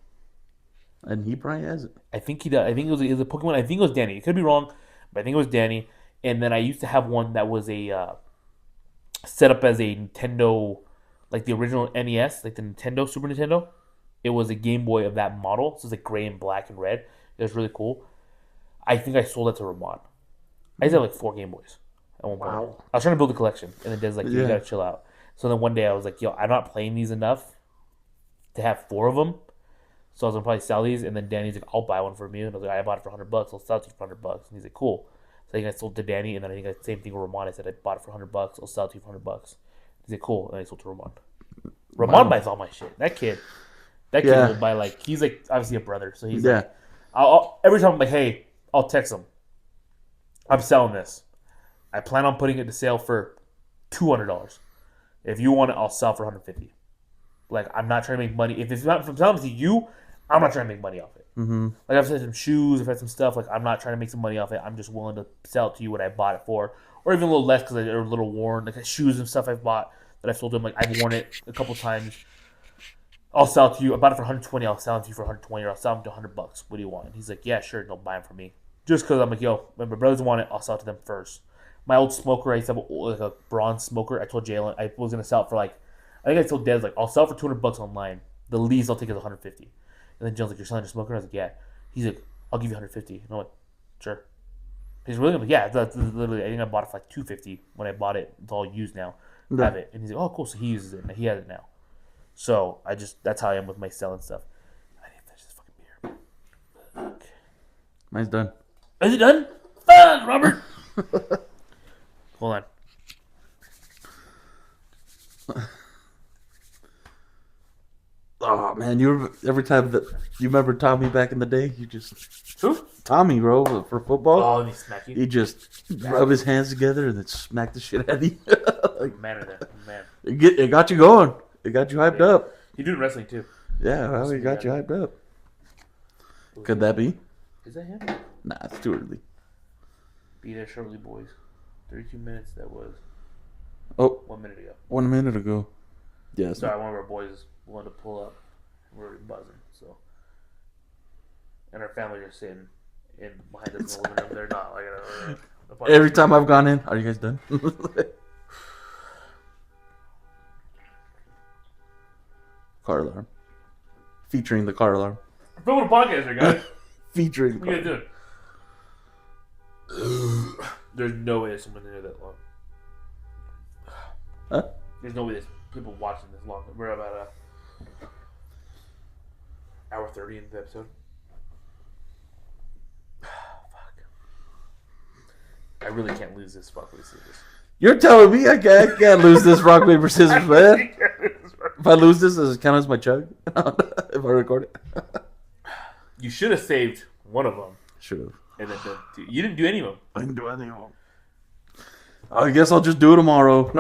And he probably has it. I think he does. I think it was a Pokemon. I think it was Danny. It could be wrong, but I think it was Danny. And then I used to have one that was a set up as a Nintendo, like the original NES, like the Nintendo Super Nintendo. It was a Game Boy of that model, so it's like gray and black and red. It was really cool. I think I sold that to Ramon. I used to have like 4 Game Boys at one point. Wow. I was trying to build a collection, and then Dad's like, you gotta chill out. So then one day I was like, yo, I'm not playing these enough to have 4 of them. So I was gonna probably sell these, and then Danny's like, I'll buy one for you. And I was like, I bought it for $100. I'll sell it to you for $100. And he's like, cool. So I think I sold to Danny, and then I think the same thing with Ramon. I said I bought it for $100. I'll sell it to you for $100. He's like, cool. And I sold to Ramon. Ramon buys all my shit. That kid will buy like, he's like obviously a brother, so he's like, I'll every time I'm like, hey, I'll text him. I'm selling this. I plan on putting it to sale for $200. If you want it, I'll sell for $150. Like, I'm not trying to make money. If I'm selling it to you, I'm not trying to make money off it. Mm-hmm. Like, I've had some shoes, I've had some stuff. Like, I'm not trying to make some money off it. I'm just willing to sell it to you what I bought it for, or even a little less because they're a little worn. Like shoes and stuff I've bought that I've sold to him. Like, I've worn it a couple times. I'll sell it to you. I bought it for $120. I'll sell it to you for $120, or I'll sell them to $100. What do you want? And he's like, yeah, sure. Don't buy them from me. Just because I'm like, yo, when my brothers want it, I'll sell it to them first. My old smoker, I used to have like a bronze smoker. I told Jalen I was gonna sell it for like, I think I told Dez like, I'll sell it for $200 online. The least I'll take is $150. And then Jalen's like, you're selling your smoker? I was like, yeah. He's like, I'll give you $150. And I'm like, sure. He's really like, yeah. That's literally, I think I bought it for like $250 when I bought it. It's all used now. I have it, and he's like, oh, cool. So he uses it. And he has it now. So that's how I am with my selling stuff. I need to finish this fucking beer. Fuck. Mine's done. Is it done? Fuck, Robert. Hold on. Oh man, every time that you remember Tommy back in the day, you just Who? Tommy, bro, for football. Oh, and he smacked you. He just rub his hands together and then smack the shit out of you. Like, man, of that man. It got you going. It got you hyped up. He did wrestling too. Yeah, well, it got you hyped up. Could that be? Is that him? Nah, it's too early. Be there shortly, boys. 32 minutes. That was. Oh, 1 minute ago. 1 minute ago. Yes. Sorry, one of our boys wanted to pull up. We're already buzzing, so. And our family are sitting in behind us in the living room. They're not like Every time I've gone in, are you guys done? Car alarm. Featuring the car alarm. We're filming a podcast here, guys. Featuring. What are you gonna do? There's no way there's someone in there that long. Huh? There's no way there's people watching this long. We're about hour 30 into the episode. Fuck. I really can't lose this fuck with scissors. You're telling me I can't lose this rock, paper, scissors, man? If I lose this, does it count as my chug? If I record it? You should have saved one of them. Should have. And then done two. You didn't do any of them. I didn't do any of them. I guess I'll just do it tomorrow.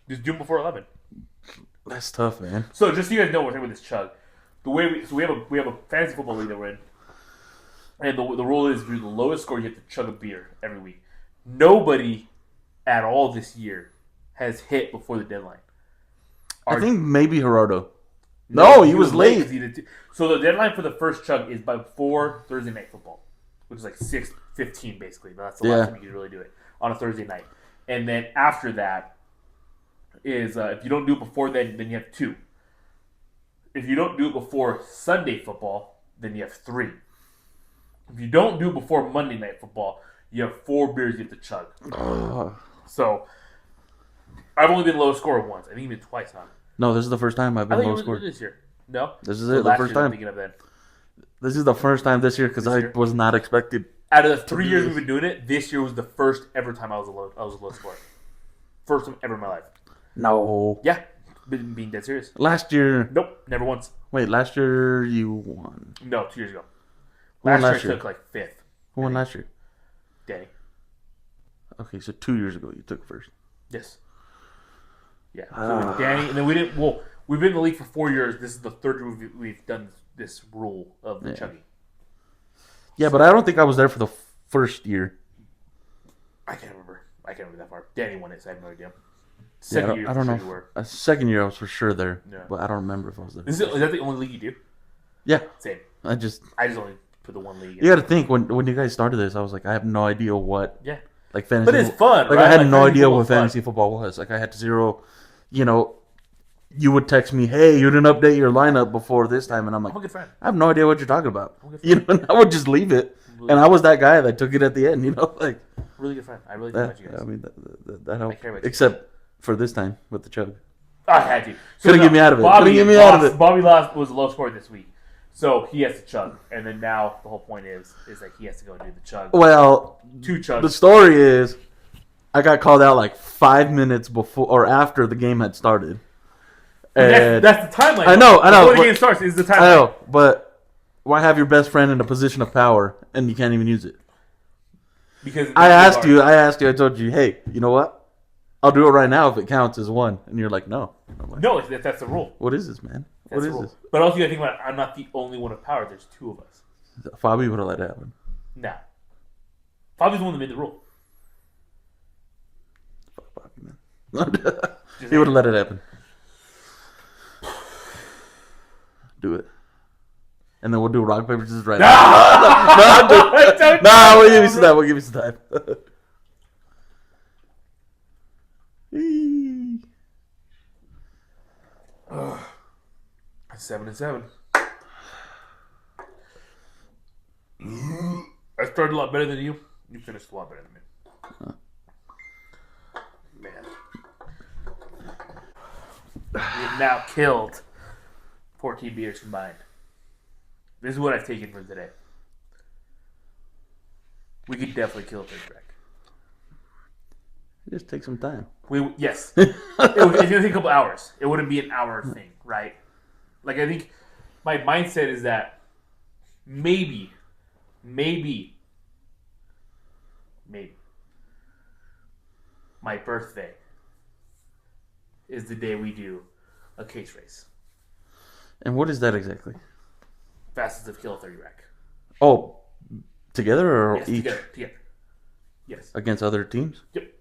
Just do them before 11. That's tough, man. So just so you guys know, we're talking about this chug. The way we have a fantasy football league that we're in, and the rule is, if you're the lowest score, you have to chug a beer every week. Nobody at all this year has hit before the deadline. I think maybe Gerardo. No, he was late. So the deadline for the first chug is before Thursday night football, which is like 6:15 basically. That's the last time you can really do it on a Thursday night. And then after that is if you don't do it before then you have 2. If you don't do it before Sunday football, then you have 3. If you don't do it before Monday night football, you have 4 beers you have to chug. So I've only been low scorer once. I think even twice, huh? No, this is the first time I've been low scored. This year. No? This is it, the first time. This is the first time this year because I was not expected. Out of the 3 years we've been doing it, this year was the first ever time I was a low scorer. First time ever in my life. No. Yeah. Being dead serious. Last year. Nope. Never once. Wait, last year you won. No, 2 years ago. Who won Last year I took like 5th. Who won last year? Danny. Okay, so 2 years ago you took first. Yes. Yeah. So Danny, and then we didn't. Well, we've been in the league for 4 years. This is the 3rd year we've done this rule of the chugging. Yeah, but I don't think I was there for the first year. I can't remember that far. Danny won it, so I have no idea. Second year, I don't know. Second year, I was for sure there, but I don't remember if I was there. Is that the only league you do? Yeah. Same. I just only for the one league. You got to think when you guys started this, I was like, I have no idea what. Yeah. Like fantasy. But it's fun, like right? I had Like, no idea what fun. fantasy football was. Like I had zero. You know, you would text me, "Hey, you didn't update your lineup before this time," and I'm like, I'm a good friend. I have no idea what you're talking about. You know, and I would just leave it, and I was that guy that took it at the end. You know, like really good friend. I really think about you guys. I mean, that helped. care about you. Except for this time with the chug. I had you. Couldn't get me out of it. Bobby, Couldn't get me out of it. Bobby lost was the low score this week, so he has to chug, and then now the whole point is that he has to go and do the chug. Well, 2 chugs. the story is, I got called out like 5 minutes before or after the game had started. And that's the timeline. I know. Before the game starts is the timeline. I know, but why have your best friend in a position of power and you can't even use it? Because I asked you. I told you, hey, you know what? I'll do it right now if it counts as one. And you're like, no. I'm like, no, that's the rule. what is this, man? What is this? But also, you got to think about it. I'm not the only one of power. There's 2 of us. Fabi would have let it happen. Nah. Fabi's the one that made the rule. Fuck Fabi, man. He would have let it happen. Do it. And then we'll do rock, paper, scissors right now. No, we'll give you some time. We'll give you some time. 7-7. I started a lot better than you. You finished a lot better than me. Man. We have now killed 14 beers combined. This is what I've taken for today. We could definitely kill a third track. Just take some time. Yes. It's going to take a couple hours. It wouldn't be an hour thing, right? Like, I think my mindset is that maybe my birthday is the day we do a case race. And what is that exactly? Fastest of kill 30 rack. Oh, together or Yes, each? together. Yes. Against other teams? Yep.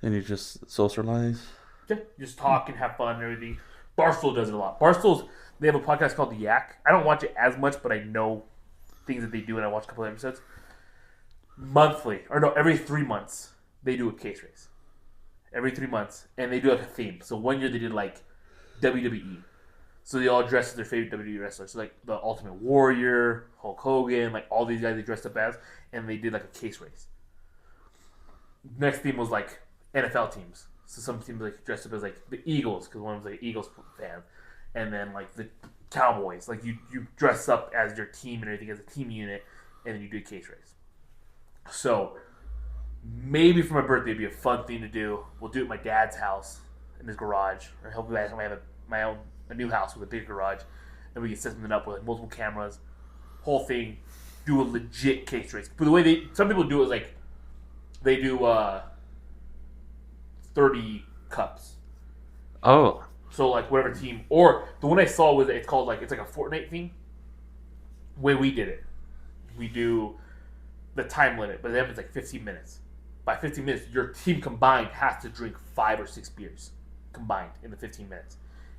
And you just socialize? Yeah, just talk and have fun and everything. Barstool does it a lot. They have a podcast called The Yak. I don't watch it as much, but I know things that they do, and I watch a couple of episodes. Every 3 months, they do a case race. Every 3 months, and they do like a theme. So 1 year they did like WWE. So they all dressed as their favorite WWE wrestlers. So like the Ultimate Warrior, Hulk Hogan, like all these guys they dressed up as, and they did like a case race. Next theme was like NFL teams. So some teams like dressed up as like the Eagles, because one was like an Eagles fan, and then like the Cowboys. Like you dress up as your team and everything as a team unit, and then you do a case race. So maybe for my birthday it'd be a fun thing to do. We'll do it at my dad's house in his garage, or hopefully I have a new house with a big garage, and we can set something up with like multiple cameras, whole thing, do a legit case race. But the way some people do it is like they do 30 cups. Oh. So like whatever team, or the one I saw was it's like a Fortnite thing. The way we did it, we do the time limit, but then it's like 15 minutes. By 15 minutes, your team combined has to drink 5 or 6 beers combined in the 15 minutes.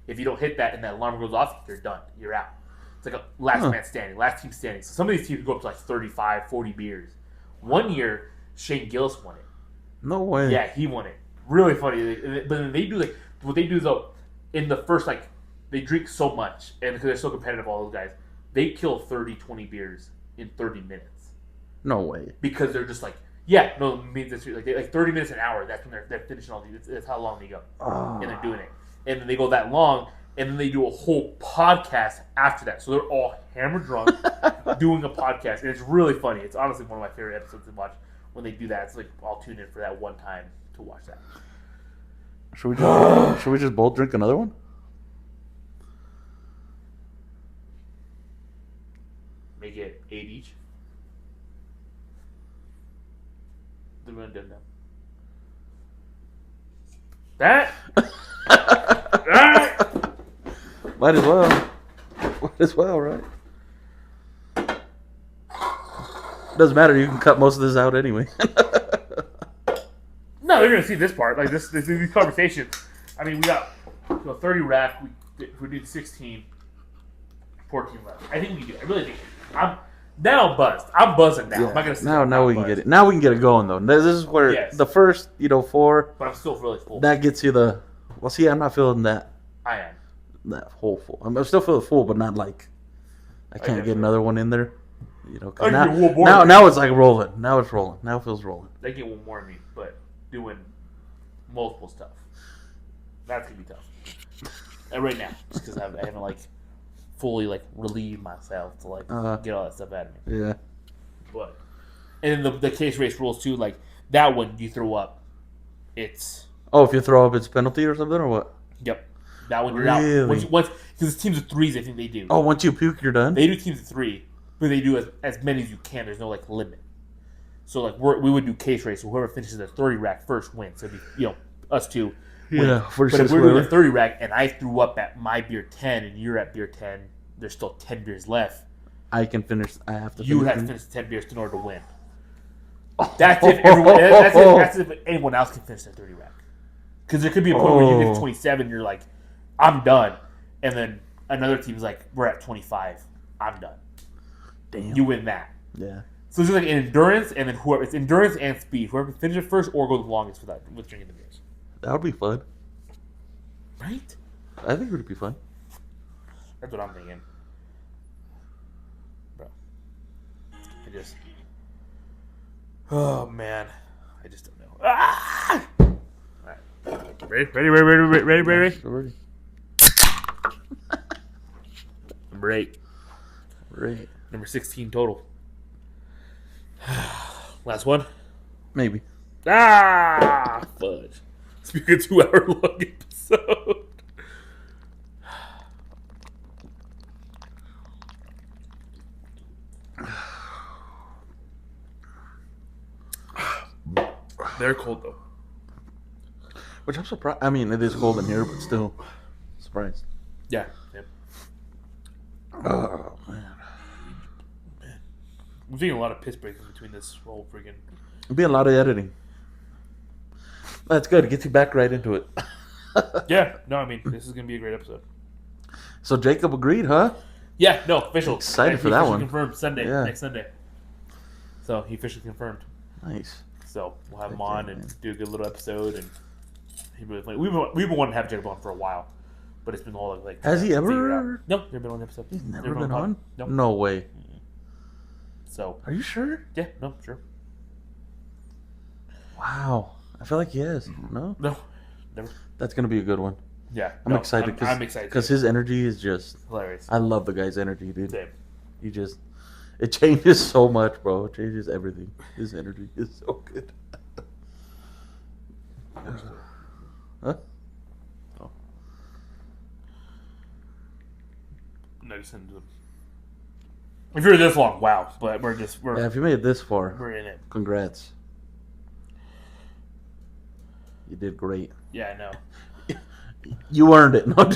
If you don't hit that and that alarm goes off, you're done. You're out. It's like a last man standing, last team standing. So some of these teams go up to like 35, 40 beers. 1 year, Shane Gillis won it. No way. Yeah, he won it. Really funny. But then they do like what they do though. In the first they drink so much, and because they're so competitive, all those guys, they kill 30, 20 beers in 30 minutes. No way. Because they're just like, yeah, no, it means it's like 30 minutes an hour. That's when they're finishing all these. That's how long they go, and they're doing it. And then they go that long, and then they do a whole podcast after that. So they're all hammered drunk doing a podcast, and it's really funny. It's honestly one of my favorite episodes to watch when they do that. It's like I'll tune in for that one time to watch that. Should we just both drink another one? Make it 8 each. Then we're done now. That. Might as well. Might as well, right? Doesn't matter. You can cut most of this out anyway. No, they're gonna see this part. Like these conversations. I mean, we got 30 rack. We did 16. 14 left. I think we do. I really think. Now I'm buzzed. I'm buzzing now. Yeah. I'm not gonna say Now we can get it. Now we can get it going though. This is where the first 4. But I'm still really full. That gets you the. Well, see, I'm not feeling that. I am. That whole full. I'm still feeling full, but not like. I can't get another one in there. Cause now it's like rolling. Now it's rolling. Now it feels rolling. They get one more of me, but doing multiple stuff. That's gonna be tough. And right now, just because I haven't like fully like relieved myself to like get all that stuff out of me. Yeah. But and then the case race rules too. Like that one, you throw up. It's if you throw up, it's penalty or something or what? Yep. That one. Really? Once because it's teams of 3s, I think they do. Oh, once you puke, you're done. They do teams of 3, but they do as many as you can. There's no like limit. So like we would do case race. So whoever finishes the 30 rack first wins. So it'd be us two. Yeah. But if we're doing a 30 rack and I threw up at my beer 10 and you're at beer 10, there's still 10 beers left. I can finish. I have to. You have to finish 10 beers in order to win. That's if everyone. That's if anyone else can finish that 30 rack. Because there could be a point where you get to 27, you're like, I'm done, and then another team's like, we're at 25, I'm done. Damn. You win that. Yeah. So it's like endurance, and then whoever it's endurance and speed. Whoever finishes first or goes the longest with drinking the beers. That would be fun. Right? I think it would be fun. That's what I'm thinking. Bro. Oh, man. I just don't know. Ah! All right. Ready? Ready. Number 8. Right. Number 16 total. Last one? Maybe. Ah! Fudge. It's been a 2-hour-long episode. They're cold, though. Which I'm surprised. I mean, it is cold in here, but still surprised. Yeah. Oh, man. I'm seeing a lot of piss breaks in between this whole friggin'. It'll be a lot of editing. That's good. It gets you back right into it. Yeah. No, I mean, this is going to be a great episode. So Jacob agreed, huh? Yeah, no, official. Excited for that one. Confirmed Sunday, Yeah. next Sunday. So he officially confirmed. Nice. So we'll have him on and do a good little episode. And he really played. We've been wanting to have Jacob on for a while, but it's been all like. Has he ever? No, never been on an episode. He's never been on. Nope. No way. So. Are you sure? Yeah. No. Sure. Wow. I feel like he is. No. No. Never. That's gonna be a good one. Yeah. I'm excited. I'm excited because his energy is just hilarious. I love the guy's energy, dude. Same. He just it changes so much, bro. It changes everything. His energy is so good. Huh? Oh. No, just send them. If you're this long, wow! But we're Yeah, if you made it this far, we're in it. Congrats. You did great. Yeah, I know. You earned it. No.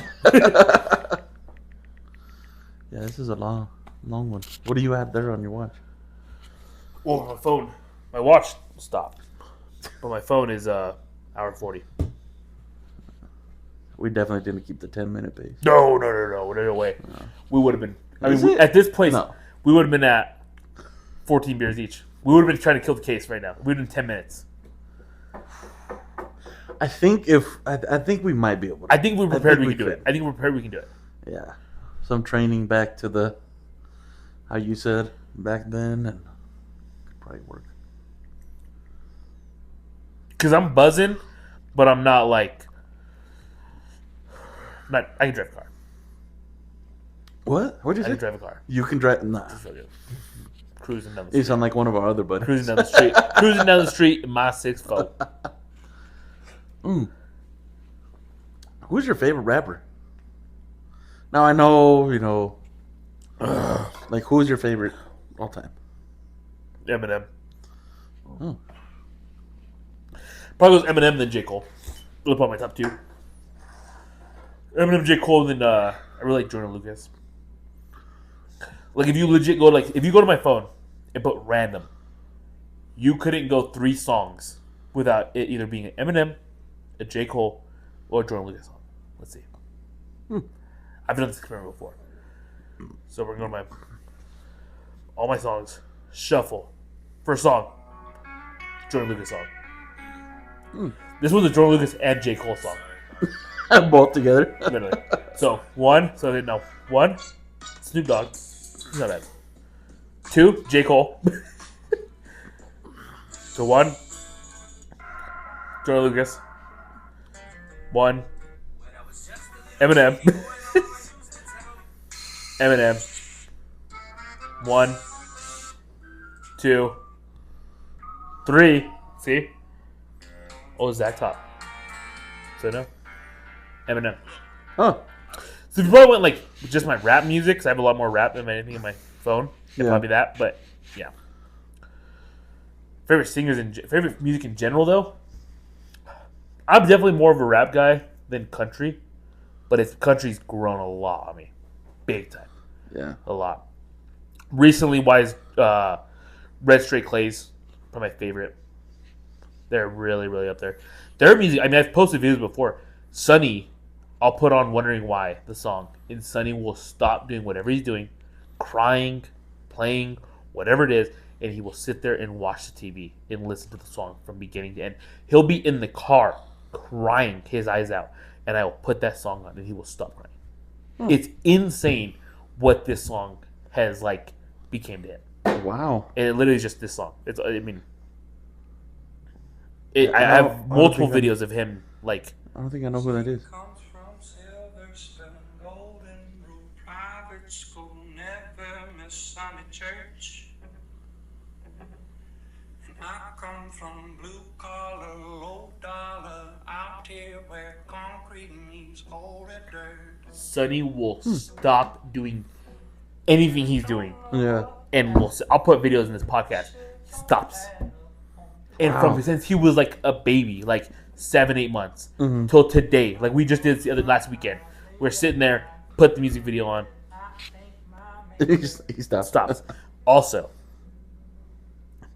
Yeah, this is a long one. What do you have there on your watch? Well, my watch stopped, but my phone is hour 40. We definitely didn't keep the 10-minute pace. No way. No. We would have been. Is it? At this place, No. we would have been at 14 beers each. We would have been trying to kill the case right now. We'd been 10 minutes. I think I think we might be able to. I think we're prepared. We can do it. I think we're prepared. We can do it. Yeah, some training back to how you said back then, and could probably work. Because I'm buzzing, but I'm not like. I can drive a car. What? What'd you I say? can drive a car. You can drive. Nah. Cruising down the You street. sound like one of our other buddies. Cruising down the street. Cruising down the street in my 6'4". Who's your favorite rapper? Now I know, like who's your favorite all time? Eminem. Oh. Probably goes Eminem then J. Cole. Look at my top 2. Eminem, J. Cole, then I really like Jordan Lucas. Like if you legit go to my phone and put random, you couldn't go 3 songs without it either being an Eminem, a J. Cole, or a Jordan Lucas song. Let's see. I've done this experiment before. So we're going to all my songs. Shuffle. First song. Jordan Lucas song. This was a Jordan Lucas and J. Cole song. Both together. Literally. So, one. So, no. One, Snoop Dogg. He's not bad. Two, J. Cole. So, one, Jordan Lucas. One, Eminem. Eminem. One, two, three. See? Oh, Zach Top. So no. Eminem. Huh. So if you probably went like just my rap music, because I have a lot more rap than anything in my phone. It'd probably be that, but yeah. Favorite singers and favorite music in general, though. I'm definitely more of a rap guy than country, but country's grown a lot on me, big time. Yeah. A lot. Recently, Red Straight Clays, probably my favorite. They're really, really up there. Their music, I mean, I've posted videos before. Sonny, I'll put on Wondering Why, the song, and Sonny will stop doing whatever he's doing, crying, playing, whatever it is, and he will sit there and watch the TV and listen to the song from beginning to end. He'll be in the car crying his eyes out, and I will put that song on, and he will stop crying. It's insane what this song has, like, became to him. Wow. And it literally is just this song. I have multiple videos of him, like... I don't think I know who that is. Comes from Silverstone, Golden Rule, private school, never miss Sunday church. And I come from blue collar, low dollar, out here where concrete means old dirt. Sonny will stop doing anything he's doing, Yeah. and I'll put videos in this podcast. He stops, and since he was like a baby, like 7-8 months till today, like we just did last weekend. We're sitting there, put the music video on. He stops. Stops. Also,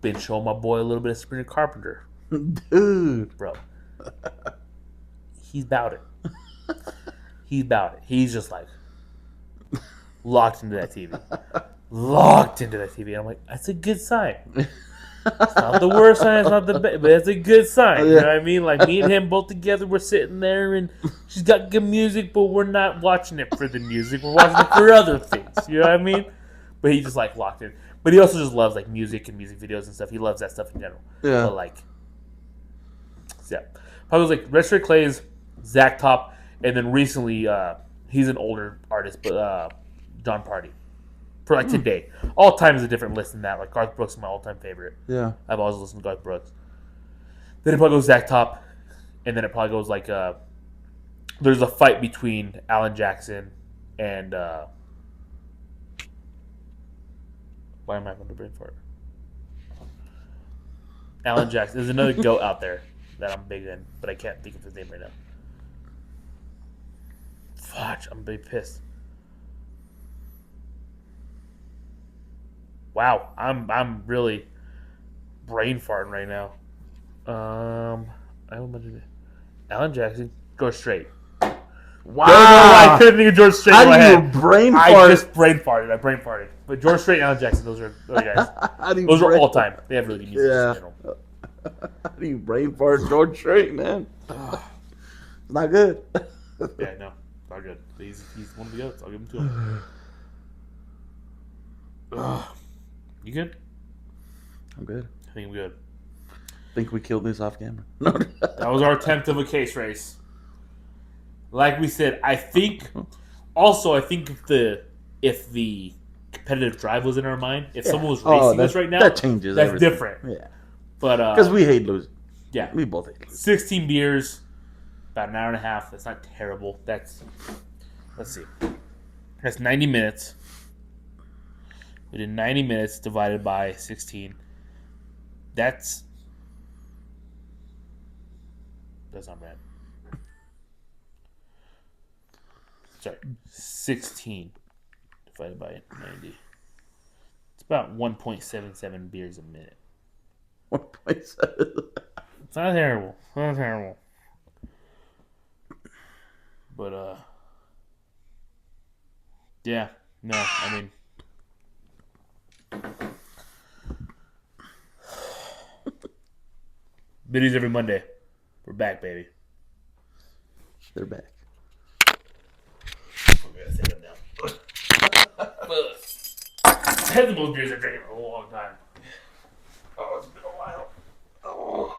been showing my boy a little bit of Sabrina Carpenter, Dude. bro. He's about it. He's about it. He's just like locked into that TV. Locked into that TV. And I'm like, that's a good sign. It's not the worst sign, it's not the best, but it's a good sign. You know what I mean? Like, me and him both together, we're sitting there, and she's got good music, but we're not watching it for the music. We're watching it for other things. You know what I mean? But he just, like, locked in. But he also just loves, like, music and music videos and stuff. He loves that stuff in general. Yeah. But, like, yeah. Probably was, like, Red Straight Clays, Zach Top, and then recently, he's an older artist, but John Party. For like today. All time is a different list than that. Like Garth Brooks is my all-time favorite. Yeah. I've always listened to Garth Brooks. Then it probably goes Zach Top. And then it probably goes like there's a fight between Alan Jackson and why am I having to brain fart? Alan Jackson. There's another goat out there that I'm big in, but I can't think of his name right now. Fudge, I'm big pissed. Wow, I'm really brain farting right now. I don't know. Alan Jackson, George Strait. Wow. Don't know why I couldn't think of George Strait in my head. brain I fart? just brain farted. But George Strait and Alan Jackson, those guys. Those are all time. They have really good music in general. How do you brain fart George Strait, man? It's not good. Yeah, no, not good. He's one of the goats. I'll give him to him. You good? I'm good. I think I'm good. I think we killed this off camera. That was our attempt of a case race. Like we said, I think if the competitive drive was in our mind, if someone was racing us right now, that changes. That's everything. different. Yeah, but because we hate losing. Yeah, we both hate losing. 16 beers, about an hour and a half. That's not terrible. Let's see. That's 90 minutes. We did 90 minutes divided by 16. That's not bad. Sorry, 16 divided by 90. It's about 1.77 beers a minute. 1.7. It's not terrible. But yeah, no, I mean, Videos every Monday. We're back, baby. They're back. I had the most beers I've drank in a long time.